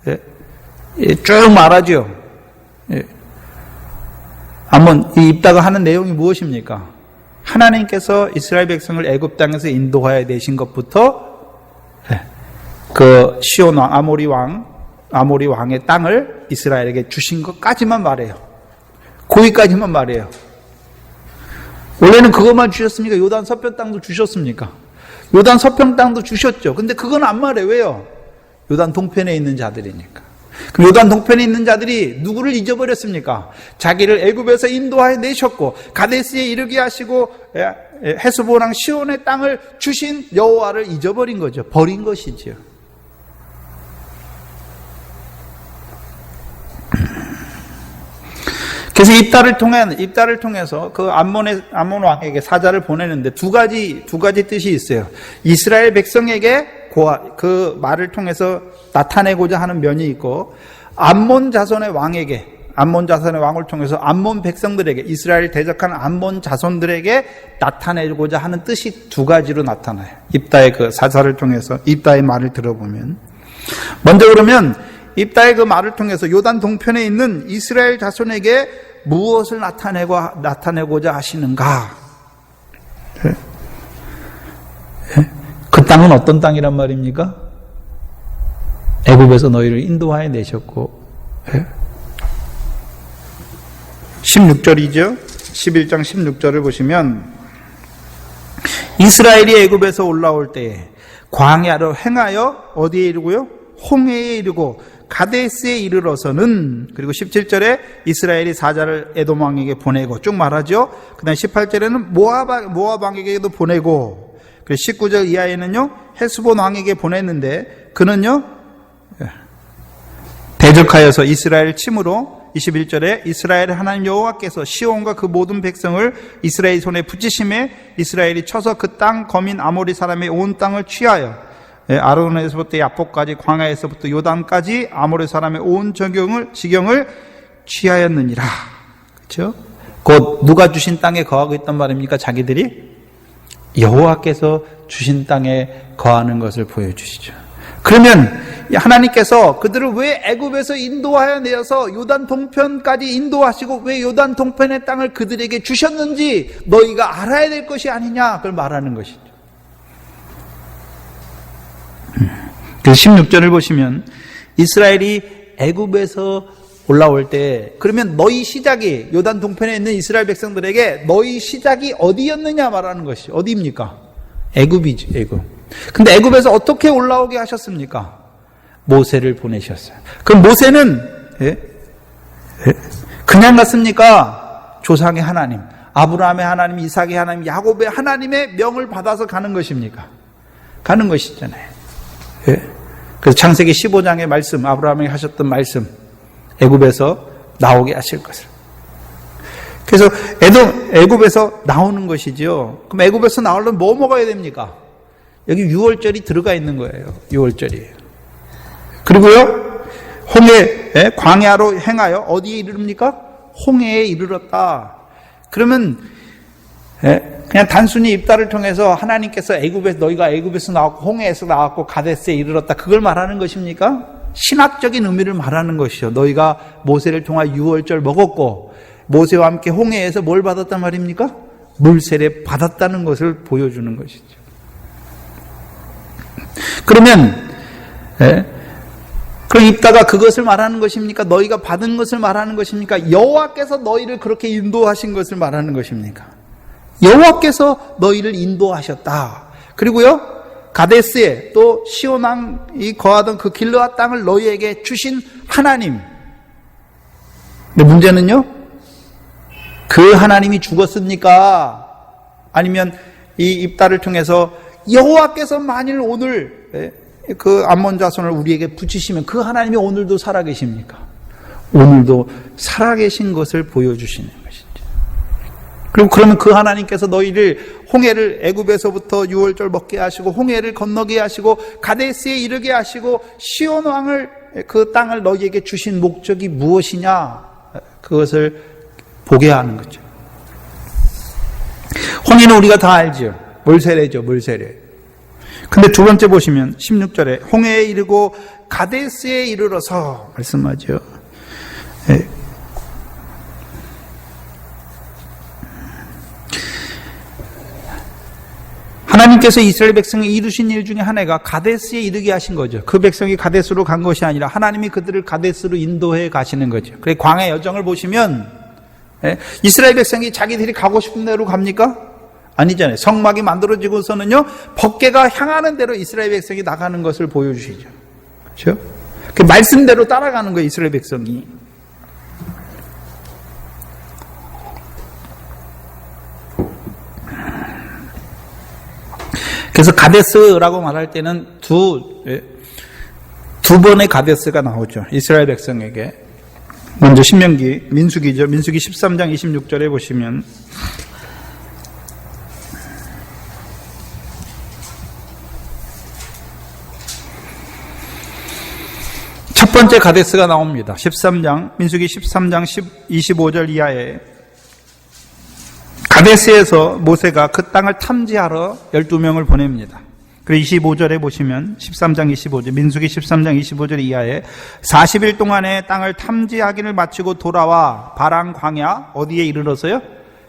Speaker 1: 쭉 말하죠. 이 입다가 하는 내용이 무엇입니까? 하나님께서 이스라엘 백성을 애굽 땅에서 인도하여 내신 것부터 그 시온 왕 아모리 왕의 땅을 이스라엘에게 주신 것까지만 말해요. 거기까지만 말해요. 원래는 그것만 주셨습니까? 요단 서편 땅도 주셨습니까? 요단 서편 땅도 주셨죠. 근데 그건 안 말해요. 왜요? 요단 동편에 있는 자들이니까. 그럼 요단 동편에 있는 자들이 누구를 잊어버렸습니까? 자기를 애굽에서 인도하여 내셨고 가데스에 이르게 하시고 헤스본왕 시온의 땅을 주신 여호와를 잊어버린 거죠. 버린 것이죠. 그래서 입다를 통해서 그 암몬 왕에게 사자를 보내는데 두 가지 뜻이 있어요. 이스라엘 백성에게 그 말을 통해서 나타내고자 하는 면이 있고, 암몬 자손의 왕을 통해서 암몬 백성들에게, 이스라엘 대적한 암몬 자손들에게 나타내고자 하는 뜻이 두 가지로 나타나요. 입다의 그 사자를 통해서, 입다의 말을 들어보면. 먼저 그러면 입다의 그 말을 통해서 요단 동편에 있는 이스라엘 자손에게 무엇을 나타내고자 하시는가? 그 땅은 어떤 땅이란 말입니까? 애굽에서 너희를 인도하여 내셨고, 16절이죠. 11장 16절을 보시면, 이스라엘이 애굽에서 올라올 때에 광야로 행하여 어디에 이르고요? 홍해에 이르고 가데스에 이르러서는, 그리고 17절에 이스라엘이 사자를 에돔 왕에게 보내고 쭉 말하죠. 그 다음에 18절에는 모압 왕에게도 보내고, 그리고 19절 이하에는요 헤스본 왕에게 보냈는데 그는요 대적하여서 이스라엘 침으로, 21절에 이스라엘의 하나님 여호와께서 시온과 그 모든 백성을 이스라엘 손에 붙이심에 이스라엘이 쳐서 그 땅 거민 아모리 사람의 온 땅을 취하여 아르논에서부터 야복까지 광야에서부터 요단까지 아모리 사람의 온 지경을 취하였느니라. 그렇죠? 곧 누가 주신 땅에 거하고 있단 말입니까? 자기들이 여호와께서 주신 땅에 거하는 것을 보여주시죠. 그러면 하나님께서 그들을 왜 애굽에서 인도하여 내어서 요단 동편까지 인도하시고 왜 요단 동편의 땅을 그들에게 주셨는지 너희가 알아야 될 것이 아니냐, 그걸 말하는 것이죠. 그 16절을 보시면 이스라엘이 애굽에서 올라올 때, 그러면 너희 시작이, 요단 동편에 있는 이스라엘 백성들에게 너희 시작이 어디였느냐 말하는 것이, 어디입니까? 애굽이죠, 애굽. 근데 애굽에서 어떻게 올라오게 하셨습니까? 모세를 보내셨어요. 그럼 모세는 그냥 갔습니까? 조상의 하나님, 아브라함의 하나님, 이삭의 하나님, 야곱의 하나님의 명을 받아서 가는 것입니까? 가는 것이잖아요. 그래서 창세기 15장의 말씀, 아브라함이 하셨던 말씀, 애굽에서 나오게 하실 것을. 그래서 애굽에서 나오는 것이죠. 그럼 애굽에서 나오려면 뭐 먹어야 됩니까? 여기 6월절이 들어가 있는 거예요. 6월절이. 그리고요, 광야로 행하여 어디에 이르릅니까? 홍해에 이르렀다. 그러면 그냥 단순히 입다를 통해서 하나님께서 너희가 애굽에서 나왔고 홍해에서 나왔고 가데스에 이르렀다, 그걸 말하는 것입니까? 신학적인 의미를 말하는 것이죠. 너희가 모세를 통하여 6월절 먹었고 모세와 함께 홍해에서 뭘 받았단 말입니까? 물세례 받았다는 것을 보여주는 것이죠. 그러면 그럼 입다가 그것을 말하는 것입니까? 너희가 받은 것을 말하는 것입니까? 여호와께서 너희를 그렇게 인도하신 것을 말하는 것입니까? 여호와께서 너희를 인도하셨다. 그리고요, 가데스에 또 시온 왕이 거하던 그 길르앗 땅을 너희에게 주신 하나님. 근데 문제는요, 그 하나님이 죽었습니까? 아니면 이 입다를 통해서 여호와께서 만일 오늘 그 암몬 자손을 우리에게 붙이시면 그 하나님이 오늘도 살아계십니까? 오늘도 살아계신 것을 보여주시는 것이죠. 그리고 그러면 그 하나님께서 너희를 홍해를 애굽에서부터 6월절 먹게 하시고 홍해를 건너게 하시고 가데스에 이르게 하시고 시온 왕을, 그 땅을 너희에게 주신 목적이 무엇이냐, 그것을 보게 하는 거죠. 홍해는 우리가 다 알죠. 물세례죠, 물세례. 근데 두 번째 보시면 16절에 홍해에 이르고 가데스에 이르러서 말씀하죠. 하나님께서 이스라엘 백성이 이루신 일 중에 하나가 가데스에 이르게 하신 거죠. 그 백성이 가데스로 간 것이 아니라 하나님이 그들을 가데스로 인도해 가시는 거죠. 그래, 광야 여정을 보시면 이스라엘 백성이 자기들이 가고 싶은 대로 갑니까? 아니잖아요. 성막이 만들어지고서는요, 법궤가 향하는 대로 이스라엘 백성이 나가는 것을 보여주시죠. 그렇죠? 그 말씀대로 따라가는 거예요, 이스라엘 백성이. 그래서 가데스라고 말할 때는 두 번의 가데스가 나오죠. 이스라엘 백성에게. 먼저 민수기죠. 민수기 13장 26절에 보시면 첫 번째 가데스가 나옵니다. 민수기 13장 25절 이하에 가데스에서 모세가 그 땅을 탐지하러 12명을 보냅니다. 그리고 25절에 보시면 13장 25절, 민수기 13장 25절 이하에 40일 동안에 땅을 탐지하기를 마치고 돌아와 바랑 광야 어디에 이르러서요?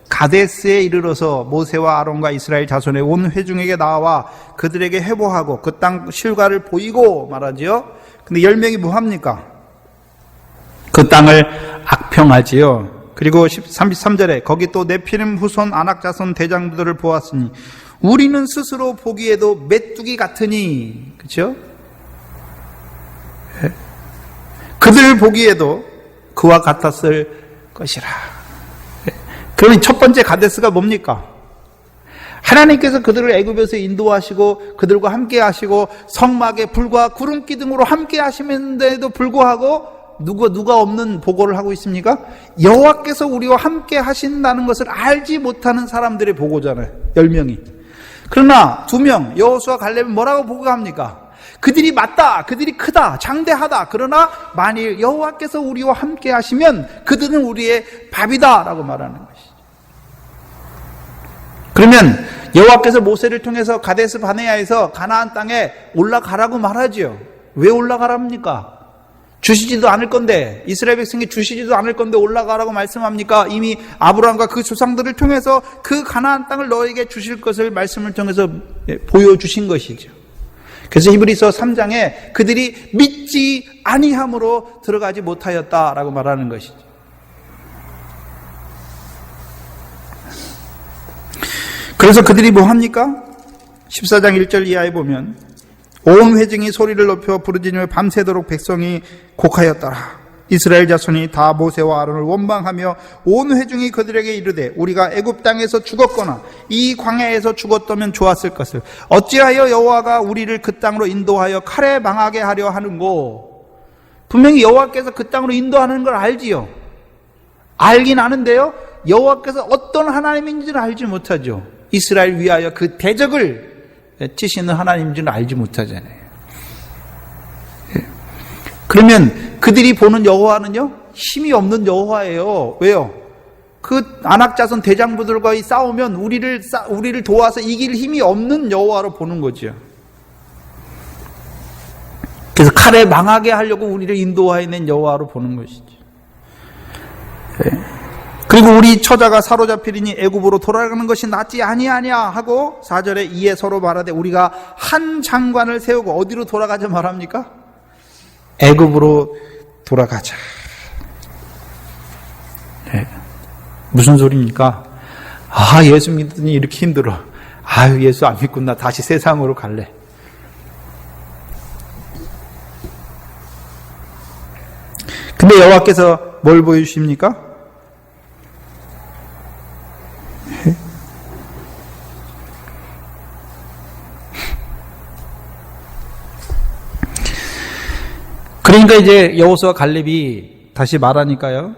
Speaker 1: 가데스에 이르러서 모세와 아론과 이스라엘 자손의 온 회중에게 나와 그들에게 회복하고 그 땅 실과를 보이고 말하지요. 근데 10명이 뭐 합니까? 그 땅을 악평하지요. 그리고 33절에 거기 또 네피림 후손 아낙 자손 대장부들을 보았으니 우리는 스스로 보기에도 메뚜기 같으니, 그렇죠? 그들 보기에도 그와 같았을 것이라. 그러면 첫 번째 가데스가 뭡니까? 하나님께서 그들을 애굽에서 인도하시고 그들과 함께 하시고 성막에 불과 구름 기둥으로 함께 하시는데도 불구하고 누가 없는 보고를 하고 있습니까? 여호와께서 우리와 함께 하신다는 것을 알지 못하는 사람들의 보고잖아요. 10명이. 그러나 2명 여호수아 갈렙은 뭐라고 보고합니까? 그들이 맞다, 그들이 크다, 장대하다. 그러나 만일 여호와께서 우리와 함께 하시면 그들은 우리의 밥이다 라고 말하는 것이죠. 그러면 여호와께서 모세를 통해서 가데스 바네아에서 가나안 땅에 올라가라고 말하지요. 왜 올라가랍니까? 주시지도 않을 건데, 이스라엘 백성이 주시지도 않을 건데 올라가라고 말씀합니까? 이미 아브라함과 그 조상들을 통해서 그 가나안 땅을 너에게 주실 것을 말씀을 통해서 보여주신 것이죠. 그래서 히브리서 3장에 그들이 믿지 아니함으로 들어가지 못하였다라고 말하는 것이죠. 그래서 그들이 뭐 합니까? 14장 1절 이하에 보면 온 회중이 소리를 높여 부르짖으며 밤새도록 백성이 곡하였더라. 이스라엘 자손이 다 모세와 아론을 원망하며 온 회중이 그들에게 이르되 우리가 애굽 땅에서 죽었거나 이 광야에서 죽었다면 좋았을 것을 어찌하여 여호와가 우리를 그 땅으로 인도하여 칼에 망하게 하려 하는고. 분명히 여호와께서 그 땅으로 인도하는 걸 알지요. 알긴 아는데요, 여호와께서 어떤 하나님인지는 알지 못하죠. 이스라엘 위하여 그 대적을 치시는 하나님인지는 알지 못하잖아요. 그러면 그들이 보는 여호와는요, 힘이 없는 여호와예요. 왜요? 그 아낙 자손 대장부들과 싸우면 우리를 도와서 이길 힘이 없는 여호와로 보는 거죠. 그래서 칼에 망하게 하려고 우리를 인도하여낸 여호와로 보는 것이죠. 그리고 우리 처자가 사로잡히리니 애굽으로 돌아가는 것이 낫지 아니하냐 하고 4절에 이에 서로 말하되 우리가 한 장관을 세우고 어디로 돌아가자 말합니까? 애굽으로 돌아가자. 네. 무슨 소리입니까? 아, 예수 믿더니 이렇게 힘들어. 아유, 예수 안 믿고 나 다시 세상으로 갈래. 근데 여호와께서 뭘 보여주십니까? 그러니까 이제 여호수아 갈렙이 다시 말하니까요.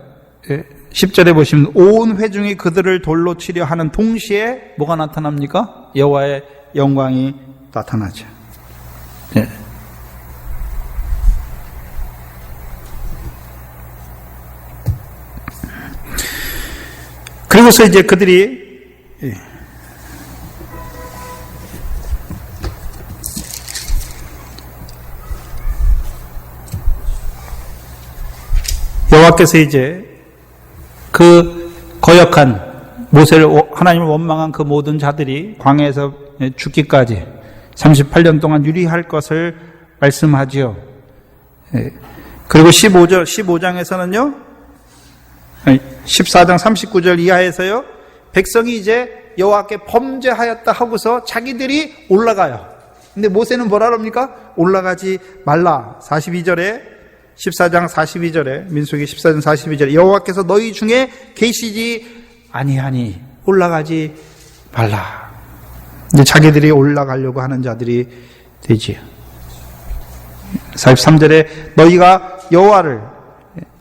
Speaker 1: 10절에 보시면 온 회중이 그들을 돌로 치려 하는 동시에 뭐가 나타납니까? 여호와의 영광이 나타나죠. 예. 그리고서 이제 그들이 여호와께서 이제 그 거역한 모세를 하나님을 원망한 그 모든 자들이 광야에서 죽기까지 38년 동안 유리할 것을 말씀하지요. 그리고 15장에서는요 14장 39절 이하에서요 백성이 이제 여호와께 범죄하였다 하고서 자기들이 올라가요. 근데 모세는 뭐라 합니까? 올라가지 말라. 14장 42절에 민수기 14장 42절에 여호와께서 너희 중에 계시지 아니하니 올라가지 말라. 이제 자기들이 올라가려고 하는 자들이 되지요. 43절에 너희가 여호와를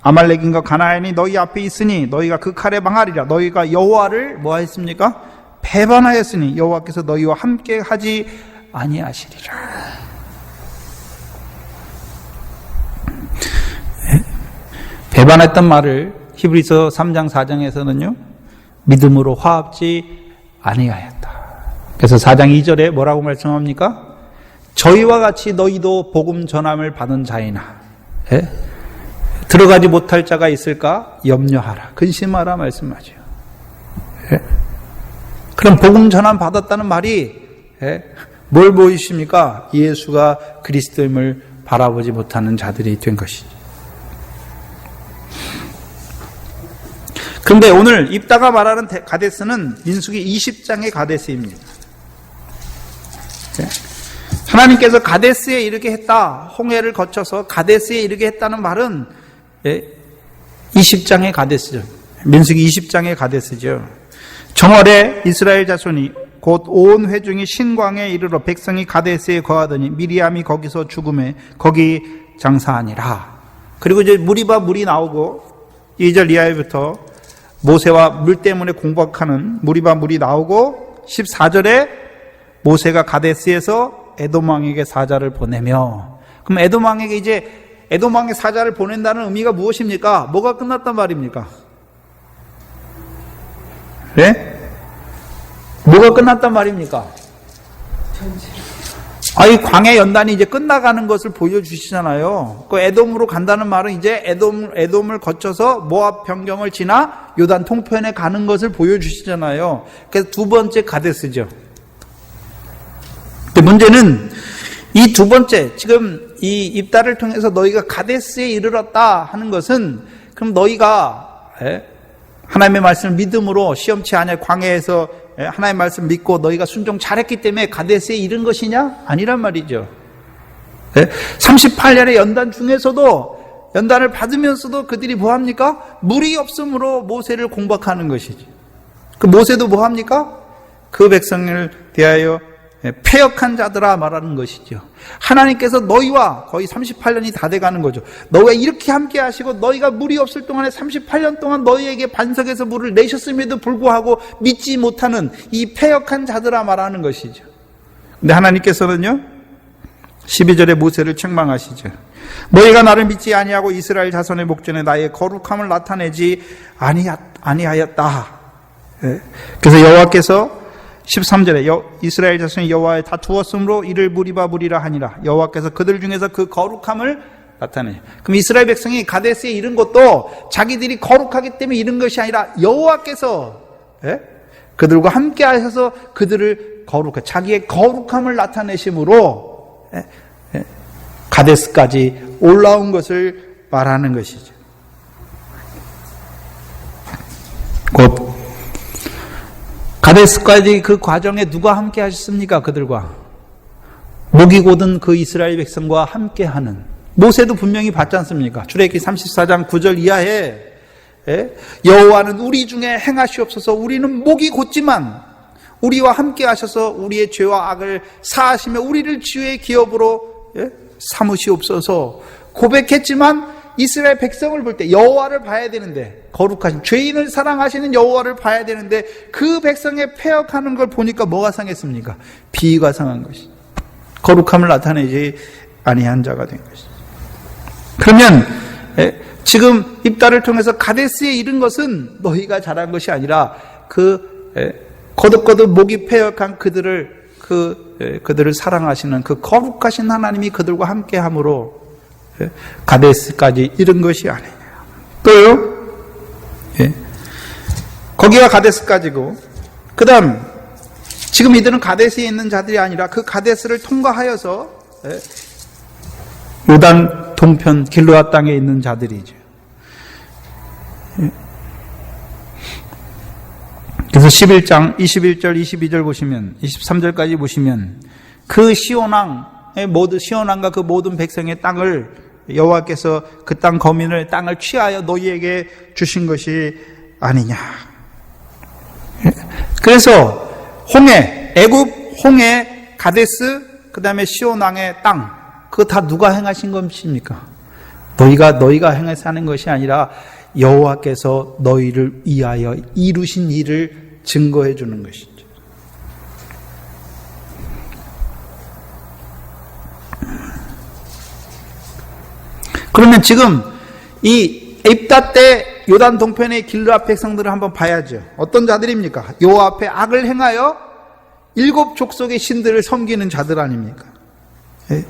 Speaker 1: 아말렉인과 가나안이 너희 앞에 있으니 너희가 그 칼에 망하리라. 너희가 여호와를 뭐 했습니까? 배반하였으니 여호와께서 너희와 함께 하지 아니하시리라. 배반했던 말을 히브리서 3장 4장에서는요 믿음으로 화합지 아니하였다. 그래서 4장 2절에 뭐라고 말씀합니까? 저희와 같이 너희도 복음 전함을 받은 자이나 들어가지 못할 자가 있을까 염려하라, 근심하라 말씀하죠. 그럼 복음 전함 받았다는 말이 뭘 보이십니까? 예수가 그리스도임을 바라보지 못하는 자들이 된 것이죠. 그런데 오늘 입다가 말하는 가데스는 민수기 20장의 가데스입니다. 하나님께서 가데스에 이르게 했다, 홍해를 거쳐서 가데스에 이르게 했다는 말은 20장의 가데스죠. 민수기 20장의 가데스죠. 정월에 이스라엘 자손이 곧 온 회중이 신광에 이르러 백성이 가데스에 거하더니 미리암이 거기서 죽음에 거기 장사하니라. 그리고 이제 물이 나오고 2절 이하부터 모세와 물 때문에 공박하는 물이 나오고 14절에 모세가 가데스에서 에돔 왕에게 사자를 보내며, 그럼 에돔 왕에게 이제 에돔 왕의 사자를 보낸다는 의미가 무엇입니까? 뭐가 끝났단 말입니까? 네? 뭐가 끝났단 말입니까? 이 광해 연단이 이제 끝나가는 것을 보여주시잖아요. 그 에돔으로 간다는 말은 이제 에돔을 거쳐서 모압 변경을 지나 요단 통편에 가는 것을 보여주시잖아요. 그래서 두 번째 가데스죠. 근데 문제는 이 두 번째, 지금 이 입다를 통해서 너희가 가데스에 이르렀다 하는 것은, 그럼 너희가 하나님의 말씀을 믿음으로 시험치 아니할 광야에서 하나님의 말씀 믿고 너희가 순종 잘했기 때문에 가데스에 이른 것이냐? 아니란 말이죠. 38년의 연단 중에서도, 연단을 받으면서도 그들이 뭐합니까? 물이 없으므로 모세를 공박하는 것이지. 그 모세도 뭐합니까? 그 백성을 대하여 패역한 자들아 말하는 것이죠. 하나님께서 너희와 거의 38년이 다 돼가는 거죠. 너희가 이렇게 함께 하시고 너희가 물이 없을 동안에 38년 동안 너희에게 반석에서 물을 내셨음에도 불구하고 믿지 못하는 이 패역한 자들아 말하는 것이죠. 근데 하나님께서는요 12절에 모세를 책망하시죠. 너희가 나를 믿지 아니하고 이스라엘 자손의 목전에 나의 거룩함을 나타내지 아니하였다. 그래서 여호와께서 13절에 이스라엘 자손이 여호와에 다투었으므로 이를 무리라 하니라. 여호와께서 그들 중에서 그 거룩함을 나타내. 그럼 이스라엘 백성이 가데스에 이른 것도 자기들이 거룩하기 때문에 이른 것이 아니라 여호와께서 그들과 함께 하셔서 그들을 자기의 거룩함을 나타내심으로 가데스까지 올라온 것을 말하는 것이죠. 곧 가데스까지 그 과정에 누가 함께 하셨습니까? 그들과 목이 곧은 그 이스라엘 백성과 함께하는, 모세도 분명히 봤지 않습니까? 출애굽기 34장 9절 이하에 여호와는 우리 중에 행하시옵소서. 우리는 목이 곧지만 우리와 함께 하셔서 우리의 죄와 악을 사하시며 우리를 지혜의 기업으로 삼으시옵소서 고백했지만 이스라엘 백성을 볼 때 여호와를 봐야 되는데, 거룩하신 죄인을 사랑하시는 여호와를 봐야 되는데 그 백성의 패역하는 걸 보니까 뭐가 상했습니까? 비위가 상한 것이, 거룩함을 나타내지 아니한 자가 된 것이죠. 그러면 지금 입다를 통해서 가데스에 이른 것은 너희가 잘한 것이 아니라 그 거듭거듭 목이 패역한 그들을 사랑하시는 그 거룩하신 하나님이 그들과 함께함으로 가데스까지 이른 것이 아니냐. 또요, 거기가 가데스까지고, 그 다음 지금 이들은 가데스에 있는 자들이 아니라 그 가데스를 통과하여서 요단 동편 길르앗 땅에 있는 자들이죠. 그래서 11장 21절 22절 보시면, 23절까지 보시면 그 시온왕과 그 모든 백성의 땅을 여호와께서 그 땅 거민을 땅을 취하여 너희에게 주신 것이 아니냐. 그래서 애굽 홍해 가데스, 그 다음에 시온 왕의 땅, 그거 다 누가 행하신 것입니까? 너희가 행해서 하는 것이 아니라 여호와께서 너희를 위하여 이루신 일을 증거해 주는 것이죠. 그러면 지금 이 입다 때 요단 동편의 길르앗 백성들을 한번 봐야죠. 어떤 자들입니까? 여호와 앞에 악을 행하여 7 족속의 신들을 섬기는 자들 아닙니까? 예.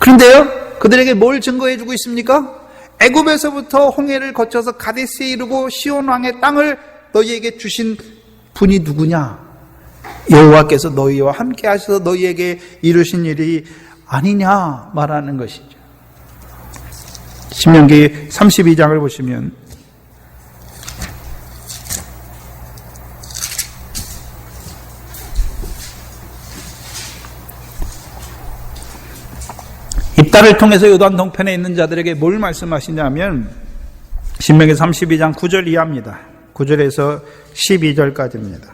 Speaker 1: 그런데요, 그들에게 뭘 증거해 주고 있습니까? 애굽에서부터 홍해를 거쳐서 가데스에 이르고 시온 왕의 땅을 너희에게 주신 분이 누구냐? 여호와께서 너희와 함께 하셔서 너희에게 이루신 일이 아니냐 말하는 것이죠. 신명기 32장을 보시면 입다를 통해서 요단 동편에 있는 자들에게 뭘 말씀하시냐면 신명기 32장 9절 이하입니다. 9절에서 12절까지입니다.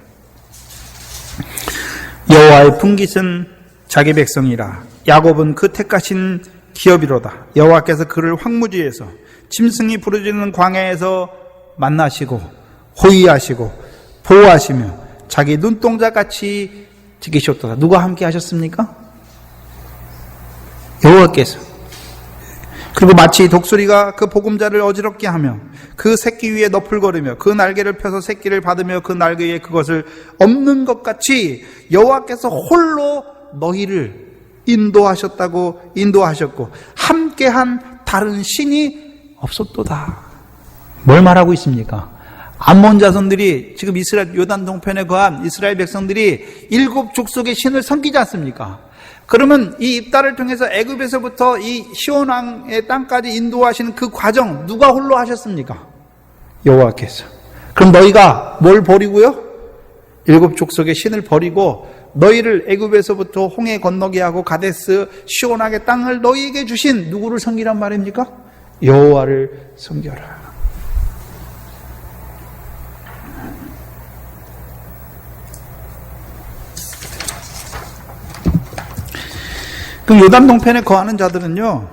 Speaker 1: 여호와의 분깃은 자기 백성이라 야곱은 그 택하신 기업이로다. 여호와께서 그를 황무지에서 짐승이 부르짖는 광야에서 만나시고 호위하시고 보호하시며 자기 눈동자같이 지키셨도다. 누가 함께 하셨습니까? 여호와께서. 그리고 마치 독수리가 그 보금자를 어지럽게 하며 그 새끼 위에 너풀거리며 그 날개를 펴서 새끼를 받으며 그 날개 위에 그것을 엎는 것 같이 여호와께서 홀로 너희를 인도하셨고 함께한 다른 신이 없었도다. 뭘 말하고 있습니까? 암몬 자손들이 지금 이스라엘 요단 동편에 거한 이스라엘 백성들이 7 족속의 신을 섬기지 않습니까? 그러면 이 입다를 통해서 애굽에서부터 이 시온 왕의 땅까지 인도하시는 그 과정 누가 홀로 하셨습니까? 여호와께서. 그럼 너희가 뭘 버리고요? 7 족속의 신을 버리고 너희를 애굽에서부터 홍해 건너게 하고 가데스 시온 왕의 땅을 너희에게 주신 누구를 섬기란 말입니까? 여호와를 섬겨라. 그럼 요단 동편에 거하는 자들은요,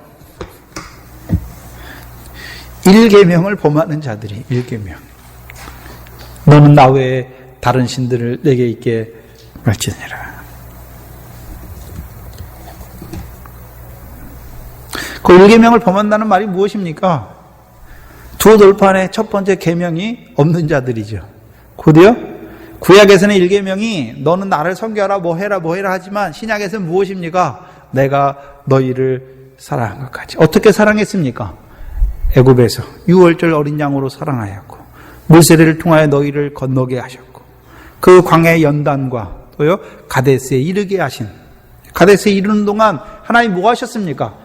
Speaker 1: 1계명을 범하는 자들이 1계명. 너는 나 외에 다른 신들을 내게 있게 말지니라. 그 1계명을 범한다는 말이 무엇입니까? 두 돌판의 첫 번째 계명이 없는 자들이죠. 곧이요? 구약에서는 1계명이 너는 나를 섬겨라 뭐 해라 하지만 신약에서는 무엇입니까? 내가 너희를 사랑한 것 같이. 어떻게 사랑했습니까? 애굽에서 6월절 어린 양으로 사랑하였고 물세례를 통하여 너희를 건너게 하셨고 그 광야의 연단과 또요 가데스에 이르게 하신, 가데스에 이르는 동안 하나님 뭐 하셨습니까?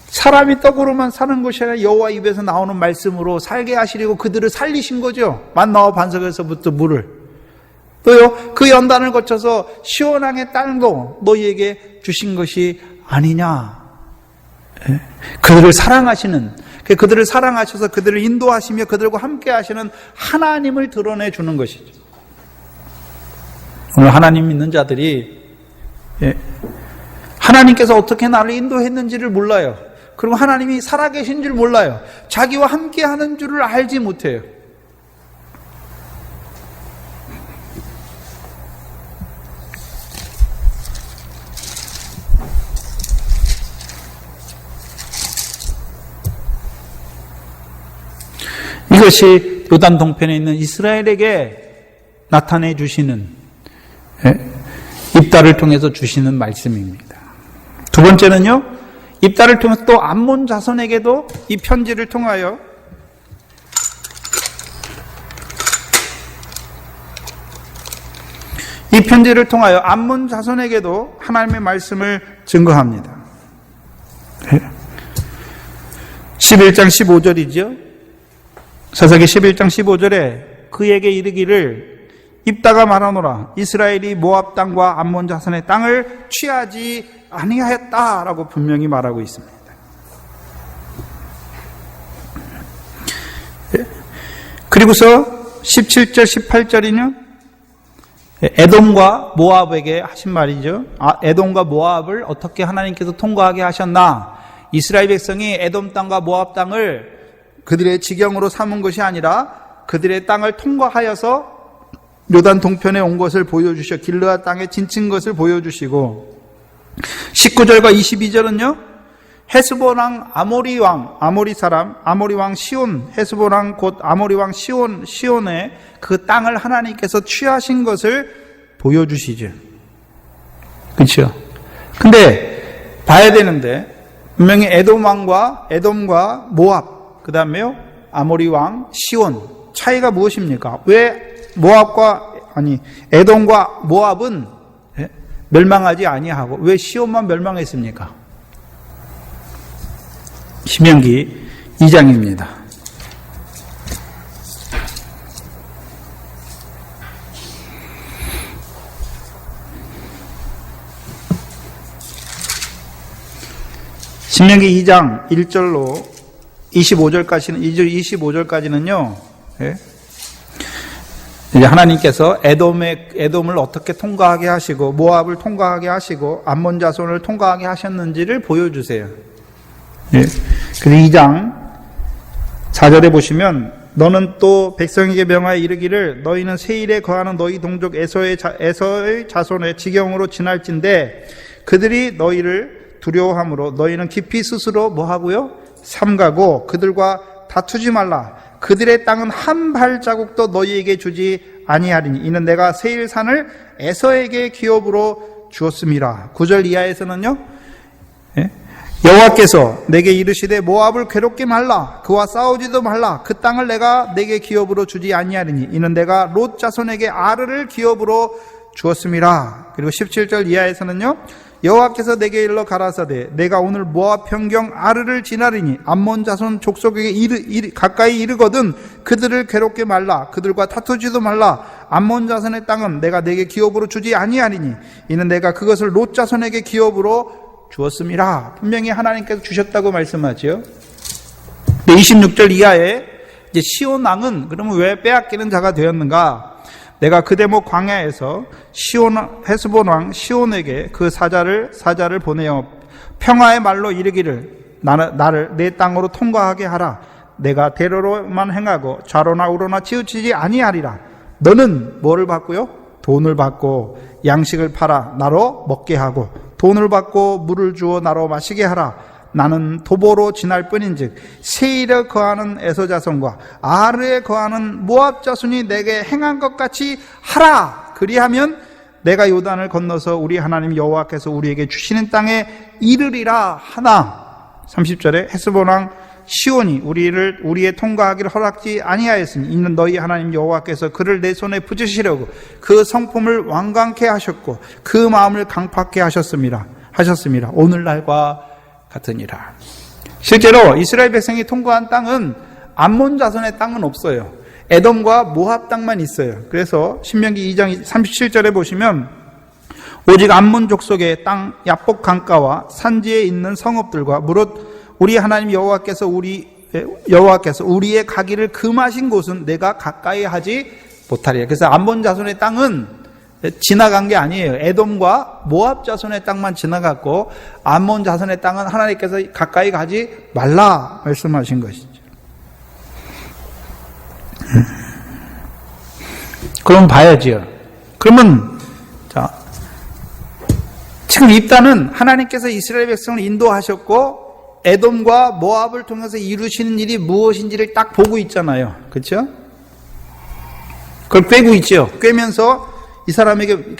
Speaker 1: 사람이 떡으로만 사는 것이 아니라 여호와 입에서 나오는 말씀으로 살게 하시려고 그들을 살리신 거죠. 만나와 반석에서부터 물을. 또요 그 연단을 거쳐서 시온 왕의 땅도 너희에게 주신 것이 아니냐. 그들을 사랑하시는, 그들을 사랑하셔서 그들을 인도하시며 그들과 함께 하시는 하나님을 드러내주는 것이죠. 오늘 하나님 믿는 자들이 하나님께서 어떻게 나를 인도했는지를 몰라요. 그리고 하나님이 살아계신 줄 몰라요. 자기와 함께 하는 줄을 알지 못해요. 이것이 요단 동편에 있는 이스라엘에게 나타내 주시는, 입다를 통해서 주시는 말씀입니다. 두 번째는요, 입다를 통해서 또 암몬 자손에게도 이 편지를 통하여 암몬 자손에게도 하나님의 말씀을 증거합니다. 11장 15절이죠. 사사기 11장 15절에 그에게 이르기를 입다가 말하노라 이스라엘이 모압 땅과 암몬 자손의 땅을 취하지 아니하였다라고 분명히 말하고 있습니다. 그리고서 17절 18절이요 에돔과 모압에게 하신 말이죠. 에돔과 모압을 어떻게 하나님께서 통과하게 하셨나? 이스라엘 백성이 에돔 땅과 모압 땅을 그들의 지경으로 삼은 것이 아니라 그들의 땅을 통과하여서 요단 동편에 온 것을 보여주셔 길르앗 땅에 진친 것을 보여주시고 19절과 22절은요 헤스본 왕 아모리 왕 시온, 헤스본 왕 곧 아모리 왕 시온의 그 땅을 하나님께서 취하신 것을 보여주시죠. 그렇죠? 근데 봐야 되는데 분명히 에돔과 모압, 그 다음에요 아모리 왕 시온 차이가 무엇입니까? 왜 에돔과 모압은 멸망하지 아니하고 왜 시온만 멸망했습니까? 신명기 2장입니다. 신명기 2장 1절로 25절까지는요, 이제 하나님께서 에돔을 어떻게 통과하게 하시고, 모압을 통과하게 하시고, 암몬 자손을 통과하게 하셨는지를 보여주세요. 그래서 2장 4절에 보시면, 너는 또 백성에게 명하여 이르기를 너희는 세일에 거하는 너희 동족 에서의 자손의 지경으로 지날진대 그들이 너희를 두려워함으로 너희는 깊이 스스로 뭐하고요? 삼가고 그들과 다투지 말라. 그들의 땅은 한 발자국도 너희에게 주지 아니하리니 이는 내가 세일산을 에서에게 기업으로 주었음이라. 9절 이하에서는요, 여호와께서 내게 이르시되 모압을 괴롭게 말라. 그와 싸우지도 말라. 그 땅을 내가 내게 기업으로 주지 아니하리니 이는 내가 롯 자손에게 아르를 기업으로 주었음이라. 그리고 17절 이하에서는요, 여호와께서 내게 일러 가라사대 내가 오늘 모압 평경 아르를 지나리니 암몬 자손 족속에게 가까이 이르거든 그들을 괴롭게 말라. 그들과 다투지도 말라. 암몬 자손의 땅은 내가 내게 기업으로 주지 아니하리니 이는 내가 그것을 롯 자손에게 기업으로 주었음이라. 분명히 하나님께서 주셨다고 말씀하지요. 26절 이하에 이제 시온 왕은 그러면 왜 빼앗기는 자가 되었는가? 내가 그 대목 광야에서 헤스본 왕 시온에게 그 사자를 보내어 평화의 말로 이르기를 나를 내 땅으로 통과하게 하라. 내가 대로로만 행하고 좌로나 우로나 치우치지 아니하리라. 너는 뭐를 받고요? 돈을 받고 양식을 팔아 나로 먹게 하고 돈을 받고 물을 주어 나로 마시게 하라. 나는 도보로 지날 뿐인즉 세일에 거하는 에서 자손과 아르에 거하는 모압 자손이 내게 행한 것 같이 하라. 그리하면 내가 요단을 건너서 우리 하나님 여호와께서 우리에게 주시는 땅에 이르리라 하나. 30절에 헤스본 왕 시온이 우리의 통과하기를 허락지 아니하였으니 이는 너희 하나님 여호와께서 그를 내 손에 붙이시려고 그 성품을 완강케 하셨고 그 마음을 강팍케 하셨습니다. 오늘날과 같으니라. 실제로 이스라엘 백성이 통과한 땅은 암몬 자손의 땅은 없어요. 에돔과 모압 땅만 있어요. 그래서 신명기 2장 37절에 보시면 오직 암몬 족속의 땅 야복 강가와 산지에 있는 성읍들과 무릇 우리 하나님 여호와께서 우리의 가기를 금하신 곳은 내가 가까이 하지 못하리라. 그래서 암몬 자손의 땅은 지나간 게 아니에요. 에돔과 모압 자손의 땅만 지나갔고 암몬 자손의 땅은 하나님께서 가까이 가지 말라 말씀하신 것이죠. 그럼 봐야지요. 그러면 지금 이 땅은 하나님께서 이스라엘 백성을 인도하셨고 에돔과 모압을 통해서 이루시는 일이 무엇인지를 딱 보고 있잖아요. 그렇죠? 그걸 꿰고 있죠. 꿰면서 이 사람에게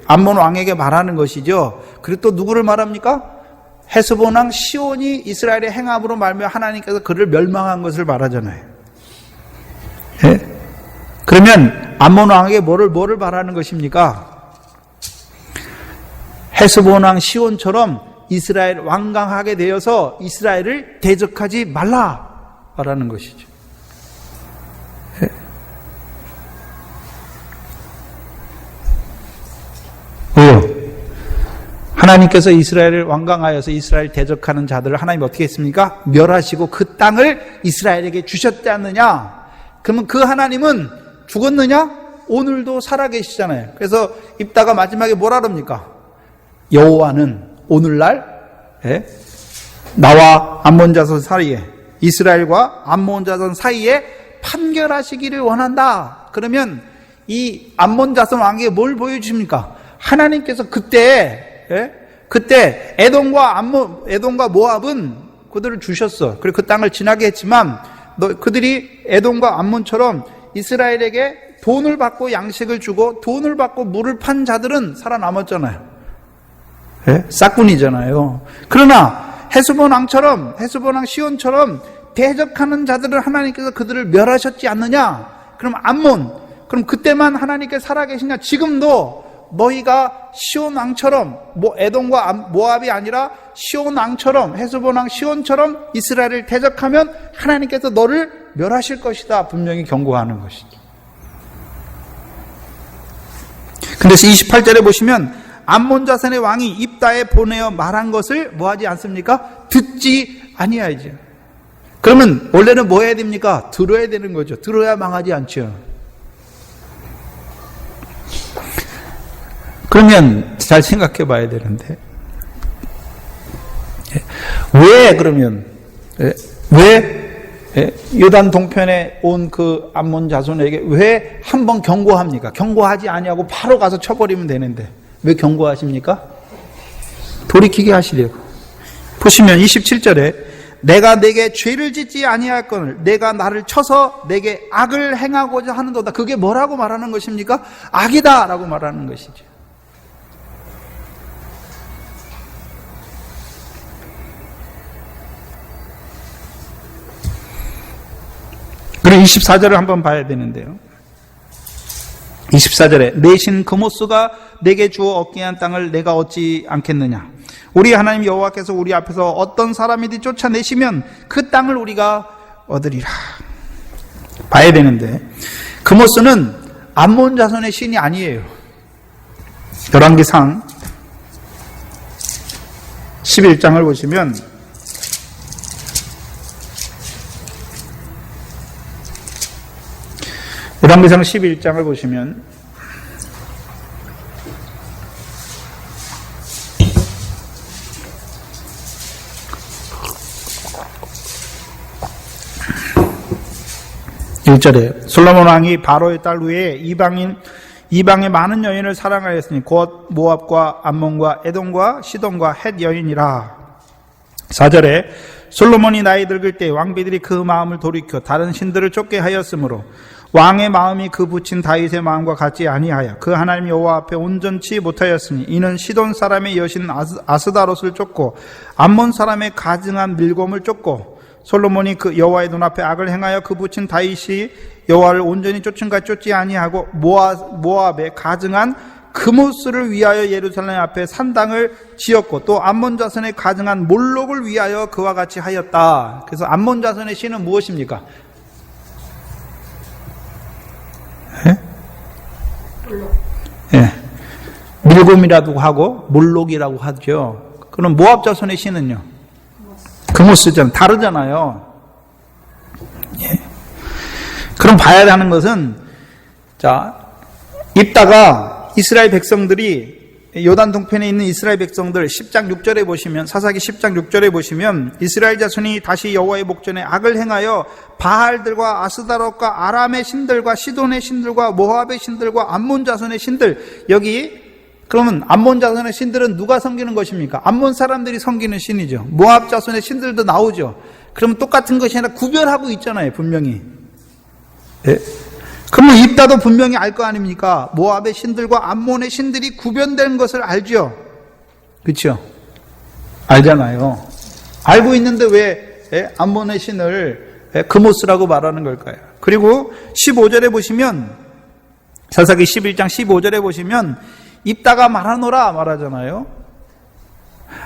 Speaker 1: 암몬 왕에게 말하는 것이죠. 그리고 또 누구를 말합니까? 헤스본 왕 시온이 이스라엘의 행함으로 말미암아 하나님께서 그를 멸망한 것을 말하잖아요. 예? 그러면 암몬 왕에게 뭐를 말하는 것입니까? 헤스본 왕 시온처럼 이스라엘 완강하게 되어서 이스라엘을 대적하지 말라 말하는 것이죠. 왜요? 하나님께서 이스라엘을 완강하여서 이스라엘 대적하는 자들을 하나님 어떻게 했습니까? 멸하시고 그 땅을 이스라엘에게 주셨지 않느냐? 그러면 그 하나님은 죽었느냐? 오늘도 살아계시잖아요. 그래서 입다가 마지막에 뭐라 그럽니까? 여호와는 오늘날 나와 암몬 자손 사이에, 이스라엘과 암몬 자손 사이에 판결하시기를 원한다. 그러면 이 암몬 자손 왕에게 뭘 보여주십니까? 하나님께서 그때 에돔과 모압은 그들을 주셨어. 그리고 그 땅을 지나게 했지만 그들이 에돔과 암몬처럼 이스라엘에게 돈을 받고 양식을 주고 돈을 받고 물을 판 자들은 살아남았잖아요. 싹군이잖아요. 그러나 헤스본 왕 시온처럼 대적하는 자들을 하나님께서 그들을 멸하셨지 않느냐? 그럼 그럼 그때만 하나님께서 살아계시냐? 지금도 너희가 시온 왕처럼, 에돔과 모압이 아니라 시온 왕처럼, 헤스본 왕 시온처럼 이스라엘을 대적하면 하나님께서 너를 멸하실 것이다. 분명히 경고하는 것이죠. 근데 28절에 보시면 암몬 자손의 왕이 입다에 보내어 말한 것을 뭐하지 않습니까? 듣지 아니하죠. 그러면 원래는 뭐 해야 됩니까? 들어야 되는 거죠. 들어야 망하지 않죠. 그러면 잘 생각해 봐야 되는데 왜 요단 동편에 온 그 암몬 자손에게 왜 한번 경고합니까? 경고하지 아니하고 바로 가서 쳐버리면 되는데 왜 경고하십니까? 돌이키게 하시려고. 보시면 27절에 내가 내게 죄를 짓지 아니할거늘 내가 나를 쳐서 내게 악을 행하고자 하는도다. 그게 뭐라고 말하는 것입니까? 악이다 라고 말하는 것이죠. 그리고 24절을 한번 봐야 되는데요. 24절에 내 신 그모스가 내게 주어 얻게 한 땅을 내가 얻지 않겠느냐. 우리 하나님 여호와께서 우리 앞에서 어떤 사람이든 쫓아내시면 그 땅을 우리가 얻으리라. 봐야 되는데 그모스는 암몬 자손의 신이 아니에요. 열왕기상 11장을 보시면 열왕기상 11장을 보시면 (1절에) 솔로몬 왕이 바로의 딸 외에 이방의 많은 여인을 사랑하였으니 곧 모압과 암몬과 에돔과 시돈과 헷 여인이라. (4절에) 솔로몬이 나이 늙을 때 왕비들이 그 마음을 돌이켜 다른 신들을 쫓게 하였으므로 왕의 마음이 그 붙인 다윗의 마음과 같지 아니하여 그 하나님 여호와 앞에 온전치 못하였으니 이는 시돈 사람의 여신 아스다롯을 쫓고 암몬 사람의 가증한 밀곰을 쫓고 솔로몬이 그 여호와의 눈앞에 악을 행하여 그 붙인 다윗이 여호와를 온전히 쫓은 같이 쫓지 아니하고 모압의 가증한 그모스를 위하여 예루살렘 앞에 산당을 지었고 또 암몬 자손의 가증한 몰록을 위하여 그와 같이 하였다. 그래서 암몬 자손의 신은 무엇입니까? 밀곰이라고 하고 몰록이라고 하죠. 그럼 모압 자손의 신은요? 그모스잖아요. 다르잖아요. 그럼 봐야 하는 것은 입다가 이스라엘 백성들이 요단 동편에 있는 이스라엘 백성들 10장 6절에 보시면 사사기 10장 6절에 보시면 이스라엘 자손이 다시 여호와의 목전에 악을 행하여 바알들과 아스다롯과 아람의 신들과 시돈의 신들과 모압의 신들과 암몬 자손의 신들 여기 그러면 암몬 자손의 신들은 누가 섬기는 것입니까? 암몬 사람들이 섬기는 신이죠. 모압 자손의 신들도 나오죠. 그러면 똑같은 것이 아니라 구별하고 있잖아요. 분명히. 그러면 입다도 분명히 알 거 아닙니까? 모압의 신들과 암몬의 신들이 구별된 것을 알죠. 그렇죠? 알잖아요. 알고 있는데 왜 암몬의 신을 그모스라고 말하는 걸까요? 그리고 15절에 보시면 사사기 11장 15절에 보시면 입다가 말하노라 말하잖아요.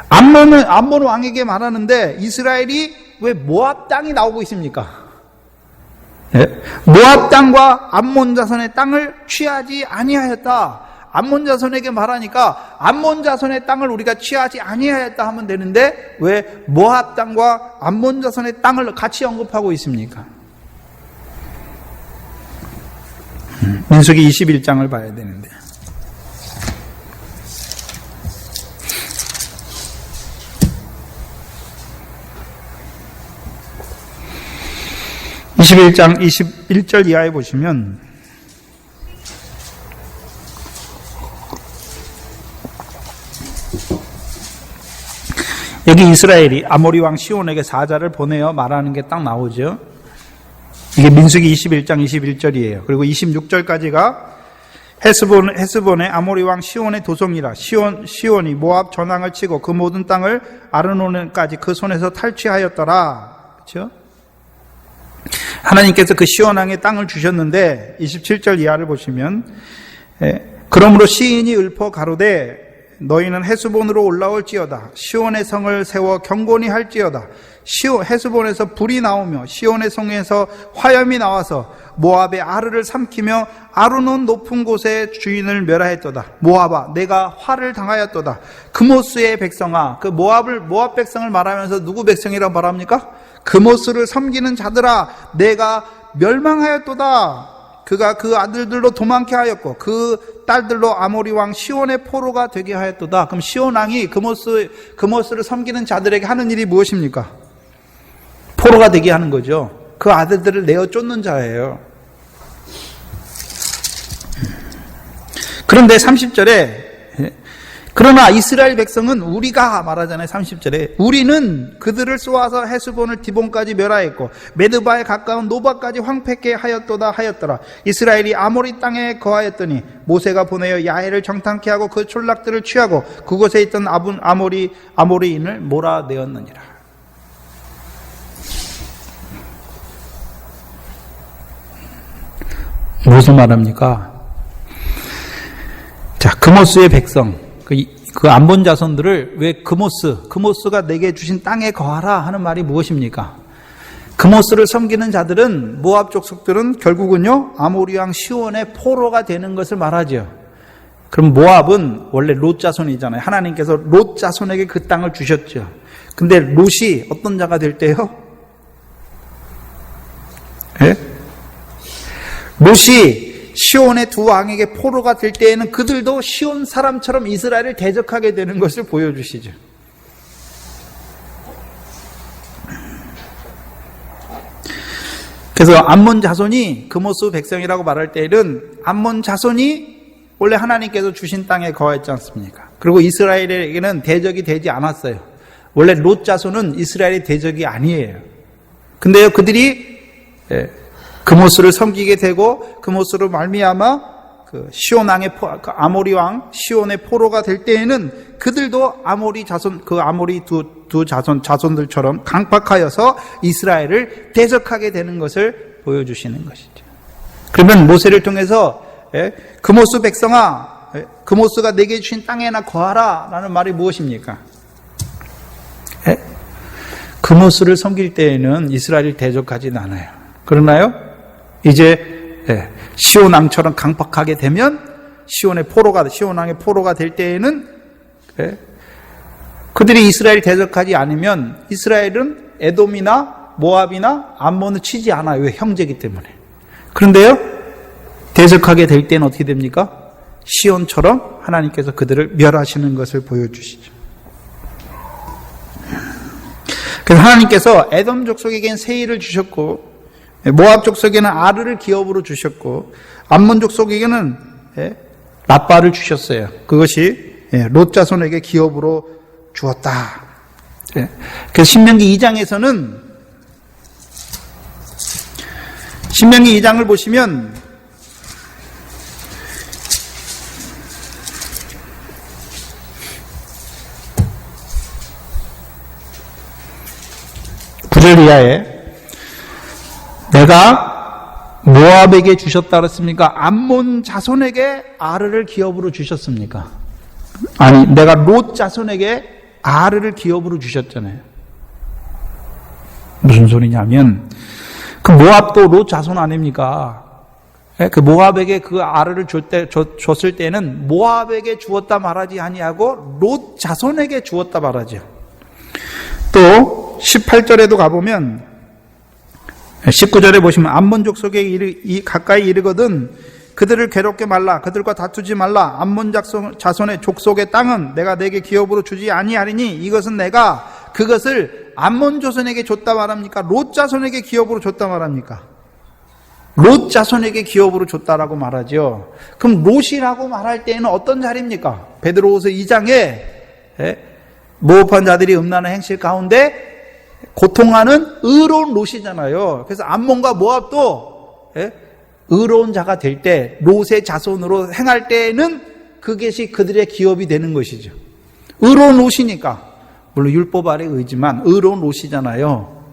Speaker 1: 암몬 왕에게 말하는데 이스라엘이 왜 모압 땅이 나오고 있습니까? 모압 땅과 암몬 자손의 땅을 취하지 아니하였다. 암몬 자손에게 말하니까 암몬 자손의 땅을 우리가 취하지 아니하였다 하면 되는데 왜 모압 땅과 암몬 자손의 땅을 같이 언급하고 있습니까? 민수기 21장을 봐야 되는데 21장 21절 이하에 보시면 여기 이스라엘이 아모리 왕 시온에게 사자를 보내어 말하는 게 딱 나오죠. 이게 민수기 21장 21절이에요. 그리고 26절까지가 헤스본의 아모리 왕 시온의 도성이라 시온이 모압 전황을 치고 그 모든 땅을 아르논까지 그 손에서 탈취하였더라. 그렇죠? 하나님께서 그 시온 왕의 땅을 주셨는데 27절 이하를 보시면 그러므로 시인이 읊어 가로되 너희는 헤스본으로 올라올지어다. 시온의 성을 세워 경건히 할지어다. 헤스본에서 불이 나오며 시온의 성에서 화염이 나와서 모압의 아르를 삼키며 아르논 높은 곳의 주인을 멸하였도다. 모압아, 내가 화를 당하였도다. 그모스의 백성아, 그 모압 백성을 말하면서 누구 백성이라고 말합니까? 그모스를 섬기는 자들아, 내가 멸망하였도다. 그가 그 아들들로 도망케 하였고 그 딸들로 아모리 왕 시온의 포로가 되게 하였도다. 그럼 시온 왕이 그모스를 섬기는 자들에게 하는 일이 무엇입니까? 포로가 되게 하는 거죠. 그 아들들을 내어 쫓는 자예요. 그런데 30절에 그러나 이스라엘 백성은 우리가 말하잖아요. 30절에 우리는 그들을 쏘아서 헤스본을 디본까지 멸하였고 메드바에 가까운 노바까지 황폐케 하였더라. 이스라엘이 아모리 땅에 거하였더니 모세가 보내어 야훼를 정탐케 하고 그 촌락들을 취하고 그곳에 있던 아모리인을 몰아내었느니라. 무슨 말합니까? 자, 그모스의 백성, 그 암몬 자손들을 왜 그모스가 내게 주신 땅에 거하라 하는 말이 무엇입니까? 그모스를 섬기는 자들은 모압 족속들은 결국은요 아모리 왕 시온의 포로가 되는 것을 말하죠. 그럼 모압은 원래 롯 자손이잖아요. 하나님께서 롯 자손에게 그 땅을 주셨죠. 근데 롯이 어떤 자가 될 때요? 예? 롯이 시온의 두 왕에게 포로가 될 때에는 그들도 시온 사람처럼 이스라엘을 대적하게 되는 것을 보여주시죠. 그래서 암몬 자손이 그모스 백성이라고 말할 때에는 암몬 자손이 원래 하나님께서 주신 땅에 거했지 않습니까? 그리고 이스라엘에게는 대적이 되지 않았어요. 원래 롯 자손은 이스라엘의 대적이 아니에요. 근데요 그들이 그모스를 섬기게 되고 그모스로 말미암아 그 시온 왕의 그 아모리 왕 시온의 포로가 될 때에는 그들도 아모리 자손 그 아모리 두 자손들처럼 강팍하여서 이스라엘을 대적하게 되는 것을 보여주시는 것이죠. 그러면 모세를 통해서 그모스 백성아, 그모스가 내게 주신 땅에나 거하라라는 말이 무엇입니까? 그모스를 섬길 때에는 이스라엘을 대적하지는 않아요. 그러나요? 이제 시온 왕처럼 강팍하게 되면 시온 왕의 포로가 될 때에는 그들이 이스라엘 대적하지 않으면 이스라엘은 에돔이나 모압이나 암몬을 치지 않아요. 왜? 형제이기 때문에. 그런데요 대적하게 될 때는 어떻게 됩니까? 시온처럼 하나님께서 그들을 멸하시는 것을 보여주시죠. 그래서 하나님께서 에돔 족속에게는 세일을 주셨고 모압 족속에는 아르를 기업으로 주셨고 암몬 족속에게는 라빠를 주셨어요. 그것이 롯 자손에게 기업으로 주었다. 그래서 신명기 2장에서는 신명기 2장을 보시면 구절 이하에 내가 모압에게 주셨다 그랬습니까? 암몬 자손에게 아르를 기업으로 주셨습니까? 아니, 내가 롯 자손에게 아르를 기업으로 주셨잖아요. 무슨 소리냐면 그 모압도 롯 자손 아닙니까? 그 모압에게 그 아르를 줬을 때는 모압에게 주었다 말하지 아니하고 롯 자손에게 주었다 말하죠. 또 18절에도 가보면 19절에 보시면 암몬 족속에 가까이 이르거든 그들을 괴롭게 말라. 그들과 다투지 말라. 암몬 자손의 족속의 땅은 내가 내게 기업으로 주지 아니하리니 이것은 내가 그것을 암몬 자손에게 줬다 말합니까? 롯 자손에게 기업으로 줬다 말합니까? 롯 자손에게 기업으로 줬다라고 말하죠. 그럼 롯이라고 말할 때에는 어떤 자리입니까? 베드로후서 2장에 모업한 자들이 음란한 행실 가운데 고통하는 의로운 롯이잖아요. 그래서 암몬과 모압도 의로운 자가 될 때, 롯의 자손으로 행할 때에는 그것이 그들의 기업이 되는 것이죠. 의로운 롯이니까. 물론 율법 아래 의지만 의로운 롯이잖아요.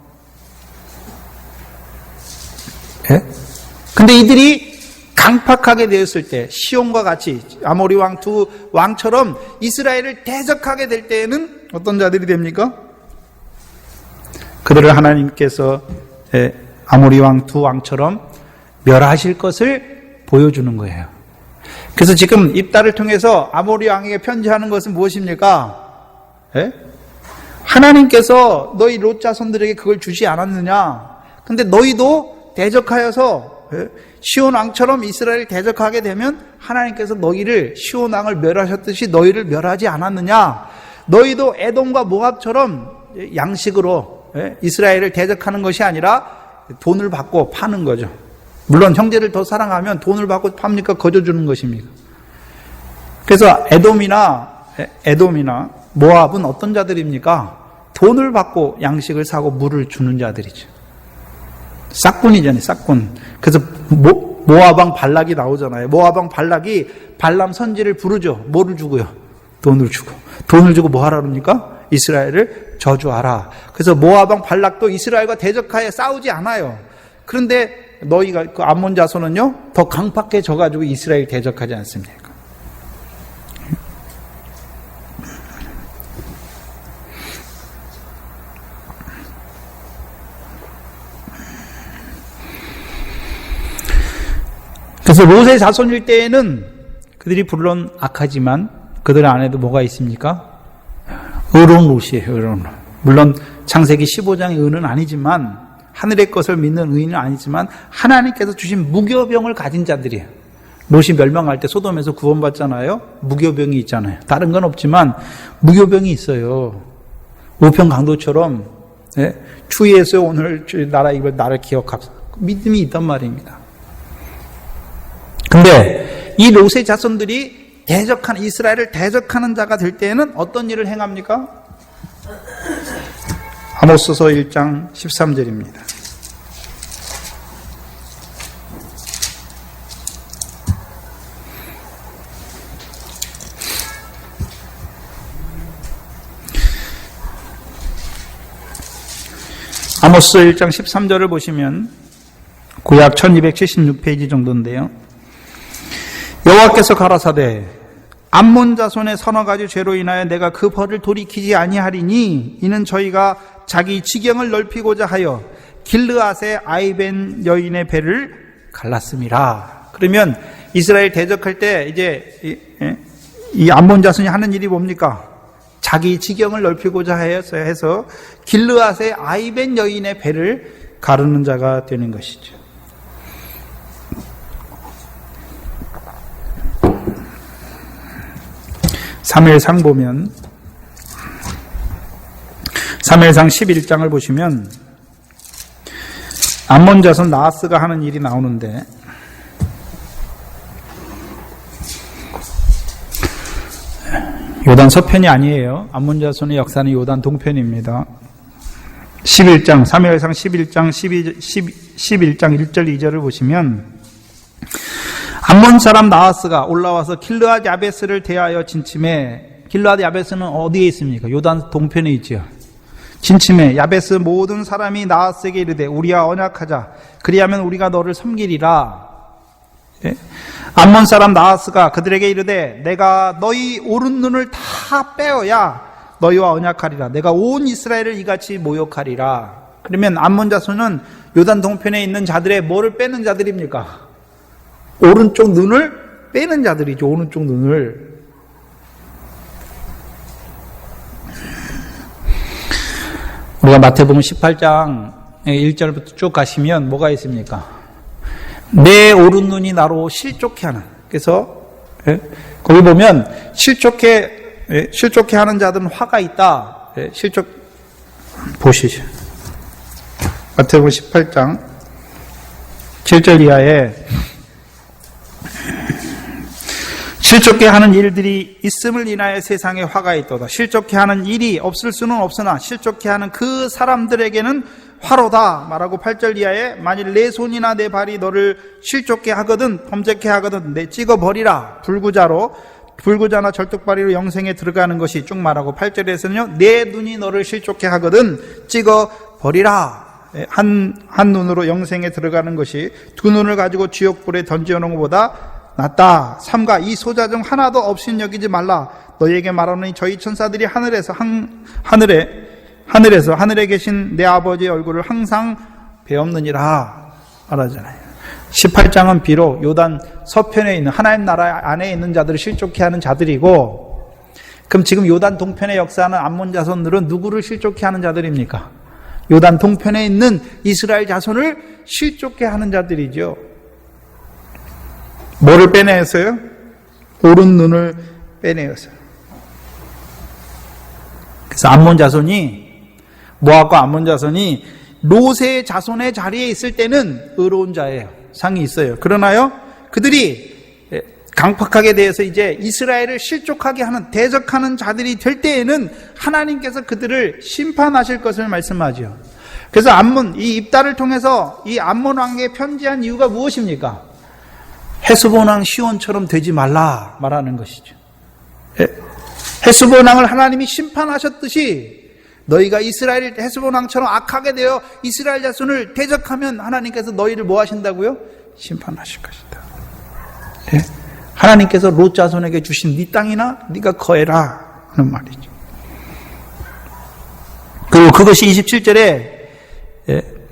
Speaker 1: 근데 이들이 강팍하게 되었을 때, 시온과 같이 아모리 왕 두 왕처럼 이스라엘을 대적하게 될 때에는 어떤 자들이 됩니까? 그들을 하나님께서 아모리 왕 두 왕처럼 멸하실 것을 보여주는 거예요. 그래서 지금 입다를 통해서 아모리 왕에게 편지하는 것은 무엇입니까? 하나님께서 너희 롯 자손들에게 그걸 주지 않았느냐? 근데 너희도 대적하여서 시온 왕처럼 이스라엘을 대적하게 되면 하나님께서 너희를 시온 왕을 멸하셨듯이 너희를 멸하지 않았느냐? 너희도 에돔과 모압처럼 양식으로 이스라엘을 대적하는 것이 아니라 돈을 받고 파는 거죠. 물론 형제를 더 사랑하면 돈을 받고 팝니까? 거저주는 것입니까? 그래서 에돔이나 모압은 어떤 자들입니까? 돈을 받고 양식을 사고 물을 주는 자들이죠. 싹군이잖아요, 싹군. 그래서 모압 왕 발락이 나오잖아요. 모압 왕 발락이 발람 선지를 부르죠. 뭐를 주고요? 돈을 주고. 돈을 주고 뭐 하라 그럽니까? 이스라엘을 저주하라. 그래서 모압 왕 발락도 이스라엘과 대적하여 싸우지 않아요. 그런데 너희가 그 암몬 자손은요 더 강팍해져 가지고 이스라엘 대적하지 않습니까? 그래서 롯의 자손일 때에는 그들이 물론 악하지만 그들 안에도 뭐가 있습니까? 의로운 롯이에요. 의로운 롯. 물론 창세기 15장의 의는 아니지만 하늘의 것을 믿는 의인은 아니지만 하나님께서 주신 무교병을 가진 자들이에요. 롯이 멸망할 때 소돔에서 구원받잖아요. 무교병이 있잖아요. 다른 건 없지만 무교병이 있어요. 우평강도처럼 주의해서 오늘 나를 기억합시다. 믿음이 있단 말입니다. 근데 이 롯의 자손들이 이스라엘을 대적하는 자가 될 때에는 어떤 일을 행합니까? 아모스서 1장 13절입니다. 아모스 1장 13절을 보시면 구약 1276페이지 정도인데요. 여호와께서 가라사대 암몬 자손의 서너 가지 죄로 인하여 내가 그 벌을 돌이키지 아니하리니 이는 저희가 자기 지경을 넓히고자 하여 길르앗의 아이벤 여인의 배를 갈랐음이라. 그러면 이스라엘 대적할 때 이제 이 암몬 자손이 하는 일이 뭡니까? 자기 지경을 넓히고자 해서 길르앗의 아이벤 여인의 배를 가르는 자가 되는 것이죠. 사무엘상 보면 사무엘상 11장을 보시면 암몬 자손 나하스가 하는 일이 나오는데 요단 서편이 아니에요. 암몬 자손의 역사는 요단 동편입니다. 11장 사무엘상 11장 11장 1절 2절을 보시면 암몬 사람 나하스가 올라와서 길르앗 야베스를 대하여 진침해. 길르앗 야베스는 어디에 있습니까? 요단 동편에 있죠. 진침해 야베스 모든 사람이 나하스에게 이르되 우리와 언약하자. 그리하면 우리가 너를 섬기리라. 암몬 사람 나하스가 그들에게 이르되 내가 너희 오른 눈을 다 빼어야 너희와 언약하리라. 내가 온 이스라엘을 이같이 모욕하리라. 그러면 암몬 자손은 요단 동편에 있는 자들의 뭐를 빼는 자들입니까? 오른쪽 눈을 빼는 자들이죠. 오른쪽 눈을. 우리가 마태복음 18장 1절부터 쭉 가시면 뭐가 있습니까? 내 오른눈이 나로 실족해 하는. 그래서 거기 보면 실족해 하는 자들은 화가 있다. 보시죠. 마태복음 18장 7절 이하에 실족해 하는 일들이 있음을 인하여 세상에 화가 있도다. 실족해 하는 일이 없을 수는 없으나 실족해 하는 그 사람들에게는 화로다 말하고 8절 이하에 만일 내 손이나 내 발이 너를 실족해 하거든 범죄케 하거든 내 찍어버리라. 불구자나 절뚝발이로 영생에 들어가는 것이 쭉 말하고 8절에서는요 내 눈이 너를 실족해 하거든 찍어버리라. 한 눈으로 영생에 들어가는 것이 두 눈을 가지고 지옥불에 던져놓은 것보다 낫다. 3가 이 소자 중 하나도 없인 여기지 말라. 너희에게 말하노니 저희 천사들이 하늘에 계신 내 아버지의 얼굴을 항상 배옵느니라 말하잖아요. 18장은 비록 요단 서편에 있는 하나님 나라 안에 있는 자들을 실족해 하는 자들이고, 그럼 지금 요단 동편에 역사하는 암몬 자손들은 누구를 실족해 하는 자들입니까? 요단 동편에 있는 이스라엘 자손을 실족해 하는 자들이죠. 뭐를 빼내었어요? 오른 눈을 빼내었어요. 그래서 암몬 자손이, 모압과 암몬 자손이 롯의 자손의 자리에 있을 때는 의로운 자예요. 상이 있어요. 그러나요, 그들이 강팍하게 대해서 이제 이스라엘을 실족하게 하는, 대적하는 자들이 될 때에는 하나님께서 그들을 심판하실 것을 말씀하죠. 그래서 이 입다를 통해서 이 암몬 왕에게 편지한 이유가 무엇입니까? 헤스본 왕 시온처럼 되지 말라 말하는 것이죠. 헤스본 왕을 하나님이 심판하셨듯이 너희가 헤스본 왕처럼 악하게 되어 이스라엘 자손을 대적하면 하나님께서 너희를 뭐 하신다고요? 심판하실 것이다. 하나님께서 롯 자손에게 주신 네 땅이나 네가 거해라 하는 말이죠. 그리고 그것이 27절에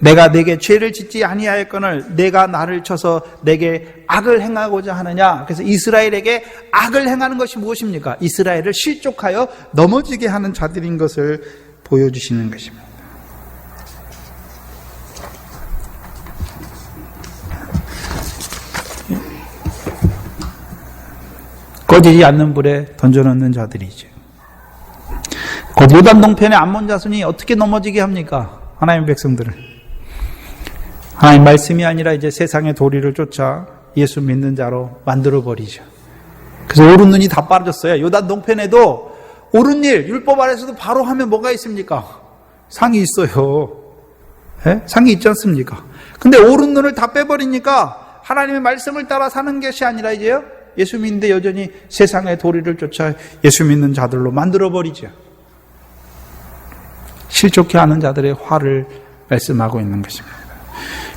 Speaker 1: 내가 내게 죄를 짓지 아니하였거늘 내가 나를 쳐서 내게 악을 행하고자 하느냐. 그래서 이스라엘에게 악을 행하는 것이 무엇입니까? 이스라엘을 실족하여 넘어지게 하는 자들인 것을 보여주시는 것입니다. 꺼지지 않는 불에 던져놓는 자들이죠. 곧 요단 동편의 암몬 자손이 어떻게 넘어지게 합니까? 하나님의 백성들을. 하나님 말씀이 아니라 이제 세상의 도리를 쫓아 예수 믿는 자로 만들어버리죠. 그래서 옳은 눈이 다 빠졌어요. 요단 동편에도 옳은 일, 율법 아래서도 바로 하면 뭐가 있습니까? 상이 있어요. 상이 있지 않습니까? 근데 옳은 눈을 다 빼버리니까 하나님의 말씀을 따라 사는 것이 아니라 이제요, 예수 믿는데 여전히 세상의 도리를 쫓아 예수 믿는 자들로 만들어버리죠. 실족해 하는 자들의 화를 말씀하고 있는 것입니다.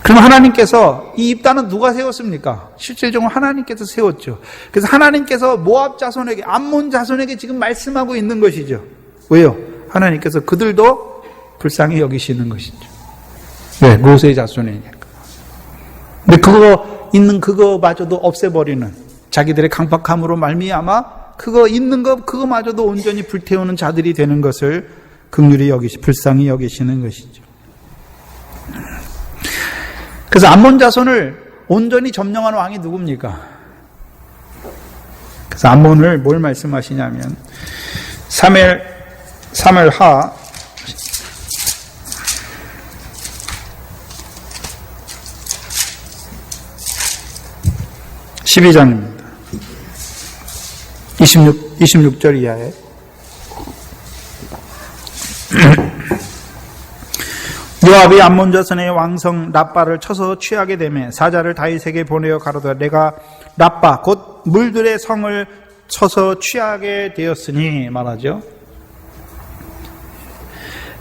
Speaker 1: 그럼 하나님께서 이 입단은 누가 세웠습니까? 실질적으로 하나님께서 세웠죠. 그래서 하나님께서 모압 자손에게, 암몬 자손에게 지금 말씀하고 있는 것이죠. 왜요? 하나님께서 그들도 불쌍히 여기시는 것이죠. 네, 롯의 자손이니까. 근데 그거마저도 없애버리는, 자기들의 강박함으로 말미암아 그거 있는 거 그거마저도 온전히 불태우는 자들이 되는 것을 불쌍히 여기시는 것이죠. 그래서 암몬 자손을 온전히 점령하는 왕이 누굽니까? 그래서 암몬을 뭘 말씀하시냐면 사무엘하 12장입니다. 26절 이하에 요압이 암몬 자손의 왕성 랍바를 쳐서 취하게 되매 사자를 다윗에게 보내어 가로되 내가 랍바 곧 물들의 성을 쳐서 취하게 되었으니 말하죠.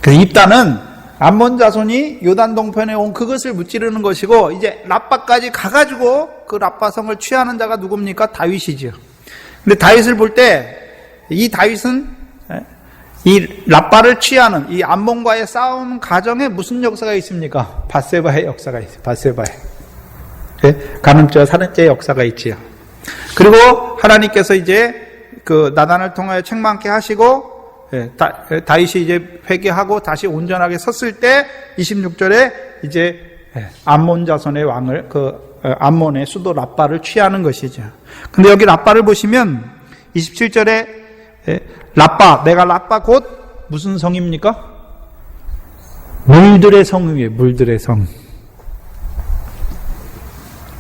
Speaker 1: 그래서 입단은 암몬 자손이 요단 동편에 온 그것을 무찌르는 것이고, 이제 랍바까지 가가지고 그 랍바 성을 취하는 자가 누굽니까? 다윗이죠. 근데 다윗을 볼 때 이 다윗은 이 랍바를 취하는 이 암몬과의 싸움 가정에 무슨 역사가 있습니까? 밧세바의 역사가 있어요. 밧세바의. 간음죄와 살인죄의 역사가 있지요. 그리고 하나님께서 이제 그 나단을 통하여 책망케 하시고, 다윗이 이제 회개하고 다시 온전하게 섰을 때 26절에 이제 암몬 자손의 왕을, 그 암몬의 수도 라빠를 취하는 것이죠. 근데 여기 라빠를 보시면 27절에 라빠, 내가 라빠 곧 무슨 성입니까? 물들의 성이에요. 물들의 성.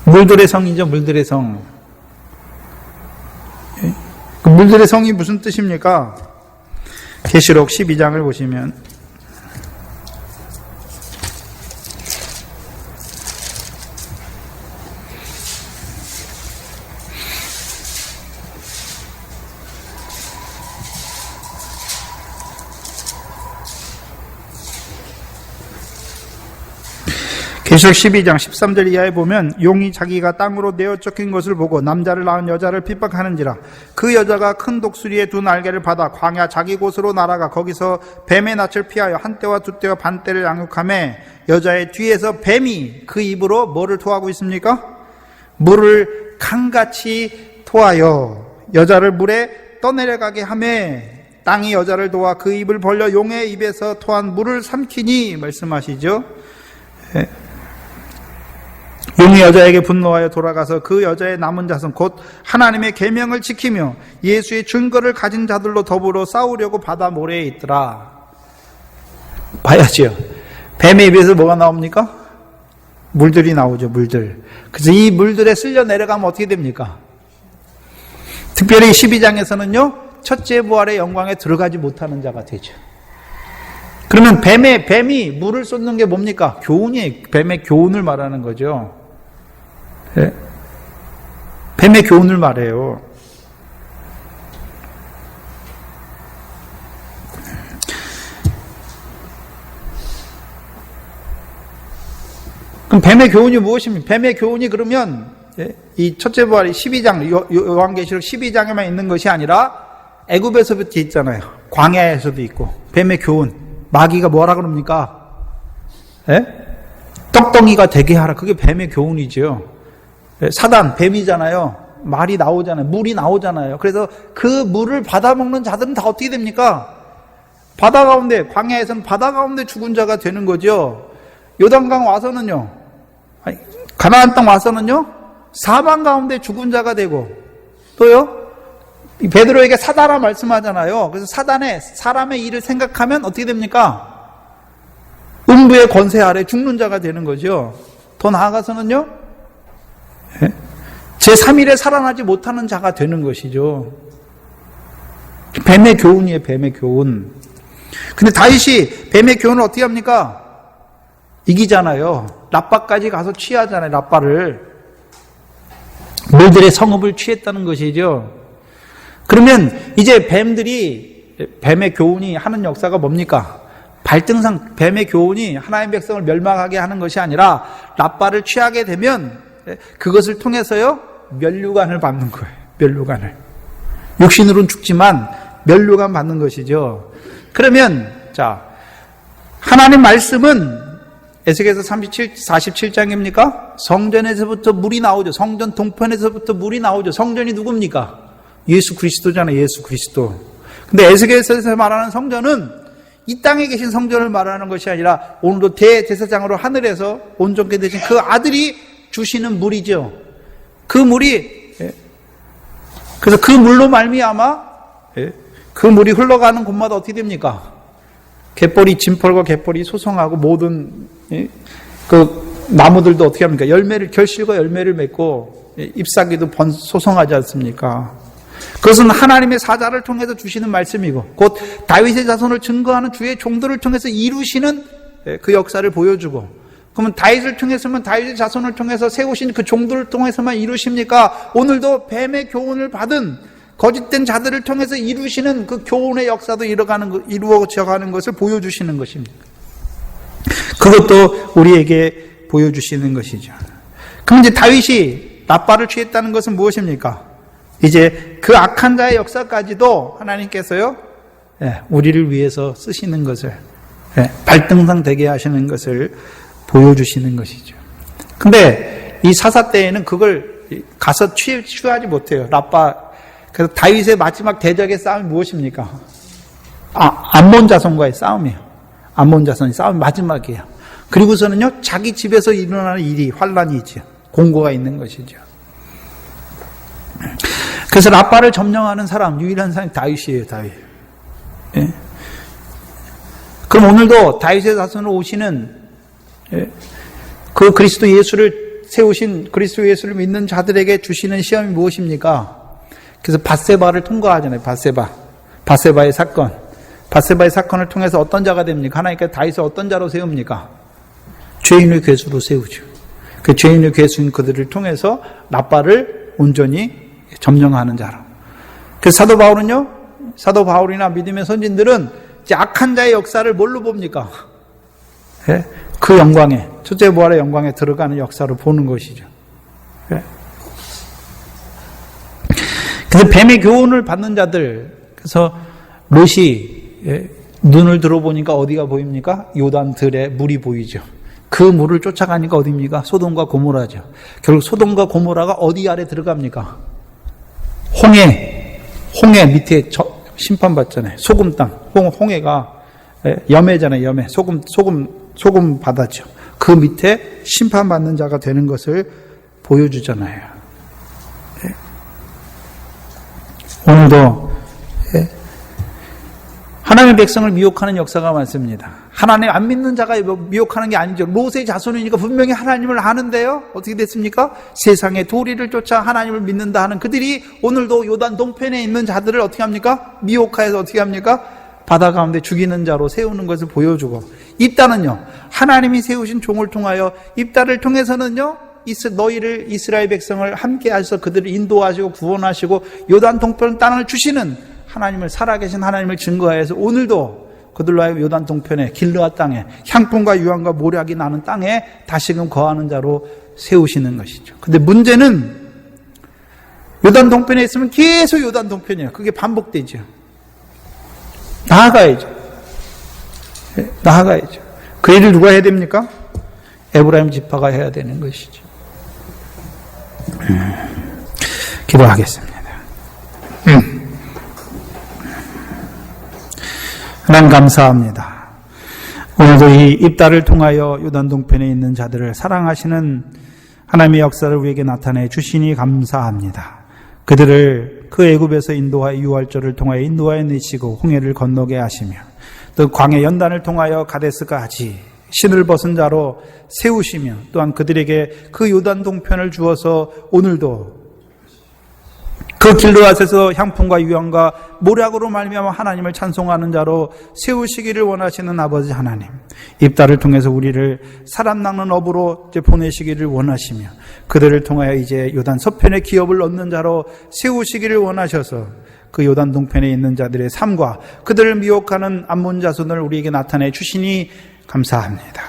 Speaker 1: 물들의 성이죠. 물들의 성. 그 물들의 성이 무슨 뜻입니까? 계시록 12장을 보시면 계시록 12장 13절 이하에 보면 용이 자기가 땅으로 내어 쫓긴 것을 보고 남자를 낳은 여자를 핍박하는지라 그 여자가 큰 독수리의 두 날개를 받아 광야 자기 곳으로 날아가 거기서 뱀의 낯을 피하여 한때와 두때와 반때를 양육하며 여자의 뒤에서 뱀이 그 입으로 뭐를 토하고 있습니까? 물을 강같이 토하여 여자를 물에 떠내려가게 하며 땅이 여자를 도와 그 입을 벌려 용의 입에서 토한 물을 삼키니 말씀하시죠. 용이 여자에게 분노하여 돌아가서 그 여자의 남은 자손 곧 하나님의 계명을 지키며 예수의 증거를 가진 자들로 더불어 싸우려고 바다 모래에 있더라. 봐야죠. 뱀의 입에서 뭐가 나옵니까? 물들이 나오죠. 물들. 그래서 이 물들에 쓸려 내려가면 어떻게 됩니까? 특별히 12장에서는요 첫째 부활의 영광에 들어가지 못하는 자가 되죠. 그러면 뱀이 물을 쏟는 게 뭡니까? 교훈이에요. 뱀의 교훈을 말하는 거죠. 네. 뱀의 교훈을 말해요. 그럼 뱀의 교훈이 무엇입니까? 뱀의 교훈이 그러면 이 첫째 부활이 12장 요한계시록 12장에만 있는 것이 아니라 애굽에서부터 있잖아요. 광야에서도 있고. 뱀의 교훈. 마귀가 뭐라 그럽니까? 예? 떡덩이가 되게 하라. 그게 뱀의 교훈이죠. 사단, 뱀이잖아요. 말이 나오잖아요. 물이 나오잖아요. 그래서 그 물을 받아먹는 자들은 다 어떻게 됩니까? 바다 가운데, 광야에서는 바다 가운데 죽은 자가 되는 거죠. 요단강 와서는요, 가나안 땅 와서는요, 사방 가운데 죽은 자가 되고, 또요, 베드로에게 사다라 말씀하잖아요. 그래서 사단에 사람의 일을 생각하면 어떻게 됩니까? 음부의 권세 아래 죽는 자가 되는 거죠. 더 나아가서는요, 제3일에 살아나지 못하는 자가 되는 것이죠. 뱀의 교훈이에요. 뱀의 교훈. 근데 다윗이 뱀의 교훈을 어떻게 합니까? 이기잖아요. 라빠까지 가서 취하잖아요. 라빠를. 물들의 성읍을 취했다는 것이죠. 그러면 이제 뱀의 교훈이 하는 역사가 뭡니까? 발등상 뱀의 교훈이 하나님의 백성을 멸망하게 하는 것이 아니라 라빠를 취하게 되면 그것을 통해서요 면류관을 받는 거예요. 면류관을. 육신으로는 죽지만 면류관 받는 것이죠. 그러면 자 하나님 말씀은 에스겔서 47장입니까? 성전에서부터 물이 나오죠. 성전 동편에서부터 물이 나오죠. 성전이 누굽니까? 예수 그리스도잖아요. 예수 그리스도. 근데 에스겔서에서 말하는 성전은 이 땅에 계신 성전을 말하는 것이 아니라 오늘도 대제사장으로 하늘에서 온전케 되신 그 아들이 주시는 물이죠. 그 물이 그래서 그 물로 말미암아 그 물이 흘러가는 곳마다 어떻게 됩니까? 갯벌이 진펄과 갯벌이 소송하고 모든 그 나무들도 어떻게 합니까? 결실과 열매를 맺고 잎사귀도 소송하지 않습니까? 그것은 하나님의 사자를 통해서 주시는 말씀이고 곧 다윗의 자손을 증거하는 주의 종들을 통해서 이루시는 그 역사를 보여주고 그러면 다윗을 통해서만 다윗의 자손을 통해서 세우신 그 종들을 통해서만 이루십니까? 오늘도 뱀의 교훈을 받은 거짓된 자들을 통해서 이루시는 그 교훈의 역사도 이루어져가는 것을 보여주시는 것입니다. 그것도 우리에게 보여주시는 것이죠. 그럼 이제 다윗이 라빠를 취했다는 것은 무엇입니까? 이제 그 악한 자의 역사까지도 하나님께서요, 우리를 위해서 쓰시는 것을, 발등상 되게 하시는 것을 보여주시는 것이죠. 근데 이 사사 때에는 그걸 가서 취하지 못해요. 라빠. 그래서 다윗의 마지막 대적의 싸움이 무엇입니까? 암몬 자손과의 싸움이에요. 암몬 자손의 싸움이 마지막이에요. 그리고서는요, 자기 집에서 일어나는 일이 환란이죠.
Speaker 2: 공고가 있는 것이죠. 그래서 라빠를 점령하는 사람, 유일한 사람이 다윗이에요, 다윗. 예? 그럼 오늘도 다윗의 자손으로 오시는 그 그리스도 예수를 세우신 그리스도 예수를 믿는 자들에게 주시는 시험이 무엇입니까? 그래서 밧세바를 통과하잖아요. 밧세바의 사건. 밧세바의 사건을 통해서 어떤 자가 됩니까? 하나님께서 다윗을 어떤 자로 세웁니까? 죄인의 괴수로 세우죠. 그 죄인의 괴수인 그들을 통해서 라빠를 온전히 점령하는 자로. 그래서 사도 바울은요, 사도 바울이나 믿음의 선진들은 이제 악한 자의 역사를 뭘로 봅니까? 예? 그 영광에, 첫째 부활의 영광에 들어가는 역사로 보는 것이죠. 예? 그래서 뱀의 교훈을 받는 자들, 그래서 롯이 눈을 들어보니까 어디가 보입니까? 요단 들에 물이 보이죠. 그 물을 쫓아가니까 어디입니까? 소돔과 고모라죠. 결국 소돔과 고모라가 어디 아래 들어갑니까? 홍해 밑에 심판받잖아요. 소금 땅. 홍해가 염해잖아요. 염해. 소금 바다죠. 그 밑에 심판받는 자가 되는 것을 보여주잖아요. 오늘도 하나님의 백성을 미혹하는 역사가 많습니다. 하나님 안 믿는 자가 미혹하는 게 아니죠. 롯의 자손이니까 분명히 하나님을 아는데요. 어떻게 됐습니까? 세상의 도리를 쫓아 하나님을 믿는다 하는 그들이 오늘도 요단 동편에 있는 자들을 어떻게 합니까? 미혹하여서 어떻게 합니까? 바다 가운데 죽이는 자로 세우는 것을 보여주고, 입다는요, 하나님이 세우신 종을 통하여 입다를 통해서는요, 너희를 이스라엘 백성을 함께 하셔서 그들을 인도하시고 구원하시고 요단 동편 땅을 주시는 하나님을, 살아계신 하나님을 증거하여서 오늘도 그들로 하여금 요단 동편에 길르앗 땅에 향품과 유황과 모략이 나는 땅에 다시금 거하는 자로 세우시는 것이죠. 근데 문제는 요단 동편에 있으면 계속 요단 동편이에요. 그게 반복되죠. 나아가야죠. 그 일을 누가 해야 됩니까? 에브라임 지파가 해야 되는 것이죠. 기도하겠습니다. 하나님 감사합니다. 오늘도 이 입다를 통하여 요단 동편에 있는 자들을 사랑하시는 하나님의 역사를 우리에게 나타내 주시니 감사합니다. 그들을 그 애굽에서 인도하여 유월절을 통하여 인도하여 내시고 홍해를 건너게 하시며 또 광해 연단을 통하여 가데스까지 신을 벗은 자로 세우시며 또한 그들에게 그 요단 동편을 주어서 오늘도 그 길르앗에서 향품과 유황과 모략으로 말미암아 하나님을 찬송하는 자로 세우시기를 원하시는 아버지 하나님, 입다를 통해서 우리를 사람 낚는 업으로 보내시기를 원하시며 그들을 통하여 이제 요단 서편의 기업을 얻는 자로 세우시기를 원하셔서 그 요단 동편에 있는 자들의 삶과 그들을 미혹하는 암몬 자손을 우리에게 나타내 주시니 감사합니다.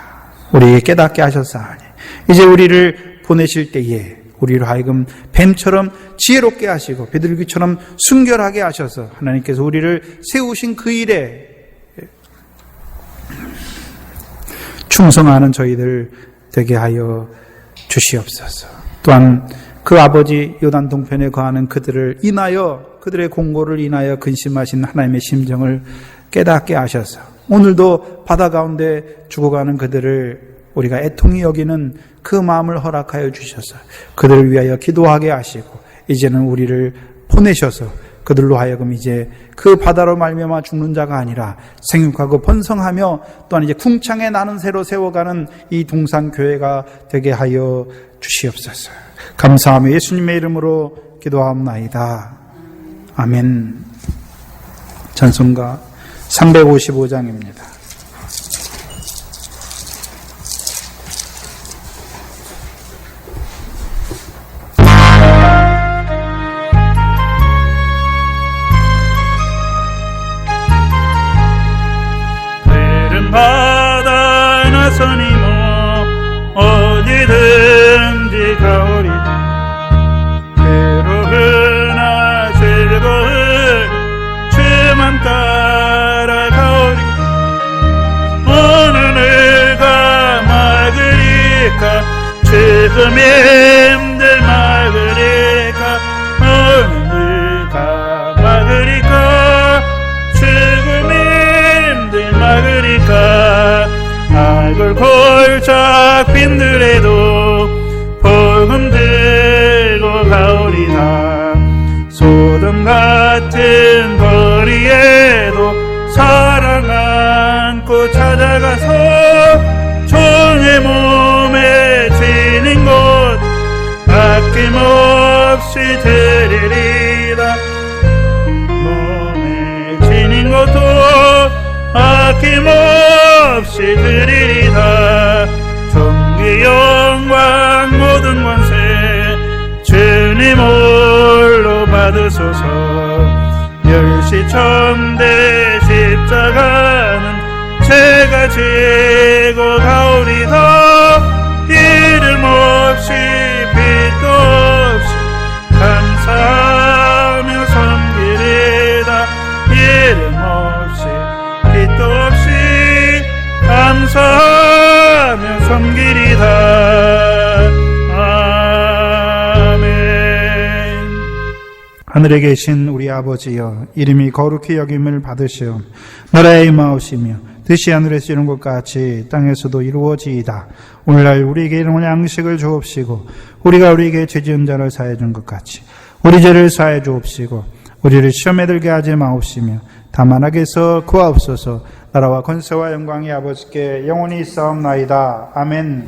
Speaker 2: 우리에게 깨닫게 하셨사오니 이제 우리를 보내실 때에 우리로 하여금 뱀처럼 지혜롭게 하시고 비둘기처럼 순결하게 하셔서 하나님께서 우리를 세우신 그 일에 충성하는 저희들 되게 하여 주시옵소서. 또한 그 아버지 요단 동편에 거하는 그들을 인하여 그들의 공고를 인하여 근심하신 하나님의 심정을 깨닫게 하셔서 오늘도 바다 가운데 죽어가는 그들을 우리가 애통히 여기는 그 마음을 허락하여 주셔서 그들을 위하여 기도하게 하시고 이제는 우리를 보내셔서 그들로 하여금 이제 그 바다로 말미암아 죽는 자가 아니라 생육하고 번성하며 또한 이제 궁창에 나는 새로 세워가는 이 동산교회가 되게 하여 주시옵소서. 감사하며 예수님의 이름으로 기도하옵나이다. 아멘. 찬송가 355장입니다.
Speaker 1: 바다 나서니 뭐 어디든지 가오리다. 괴로우나 즐거울 주만 따라가오리. 어느 내가 막으리까 지금 힘들 막으리까 어느 내가 막으리까 지금 힘들 막으리까. 알골 골짝 빈들에도 복음 아낌없이 드리리라. 몸에 지닌 것도 아낌없이 드리리라. 존귀 영광 모든 권세 주님 홀로 받으소서. 멸시천대 십자가는 제가 지고 가오리다. 이름 없이 빛도 없이 감사하며 섬기리다. 이름 없이 빛도 없이 감사하며 섬기리다. 아멘.
Speaker 2: 하늘에 계신 우리 아버지여, 이름이 거룩히 여김을 받으시오. 나라의 임하옵시며 뜻이 하늘에서 이룬 것 같이 땅에서도 이루어지이다. 오늘날 우리에게 일용할 양식을 주옵시고, 우리가 우리에게 죄지은 자를 사해 준 것 같이 우리 죄를 사해 주옵시고, 우리를 시험에 들게 하지 마옵시며 다만 악에서 구하옵소서. 나라와 권세와 영광이 아버지께 영원히 있사옵나이다. 아멘.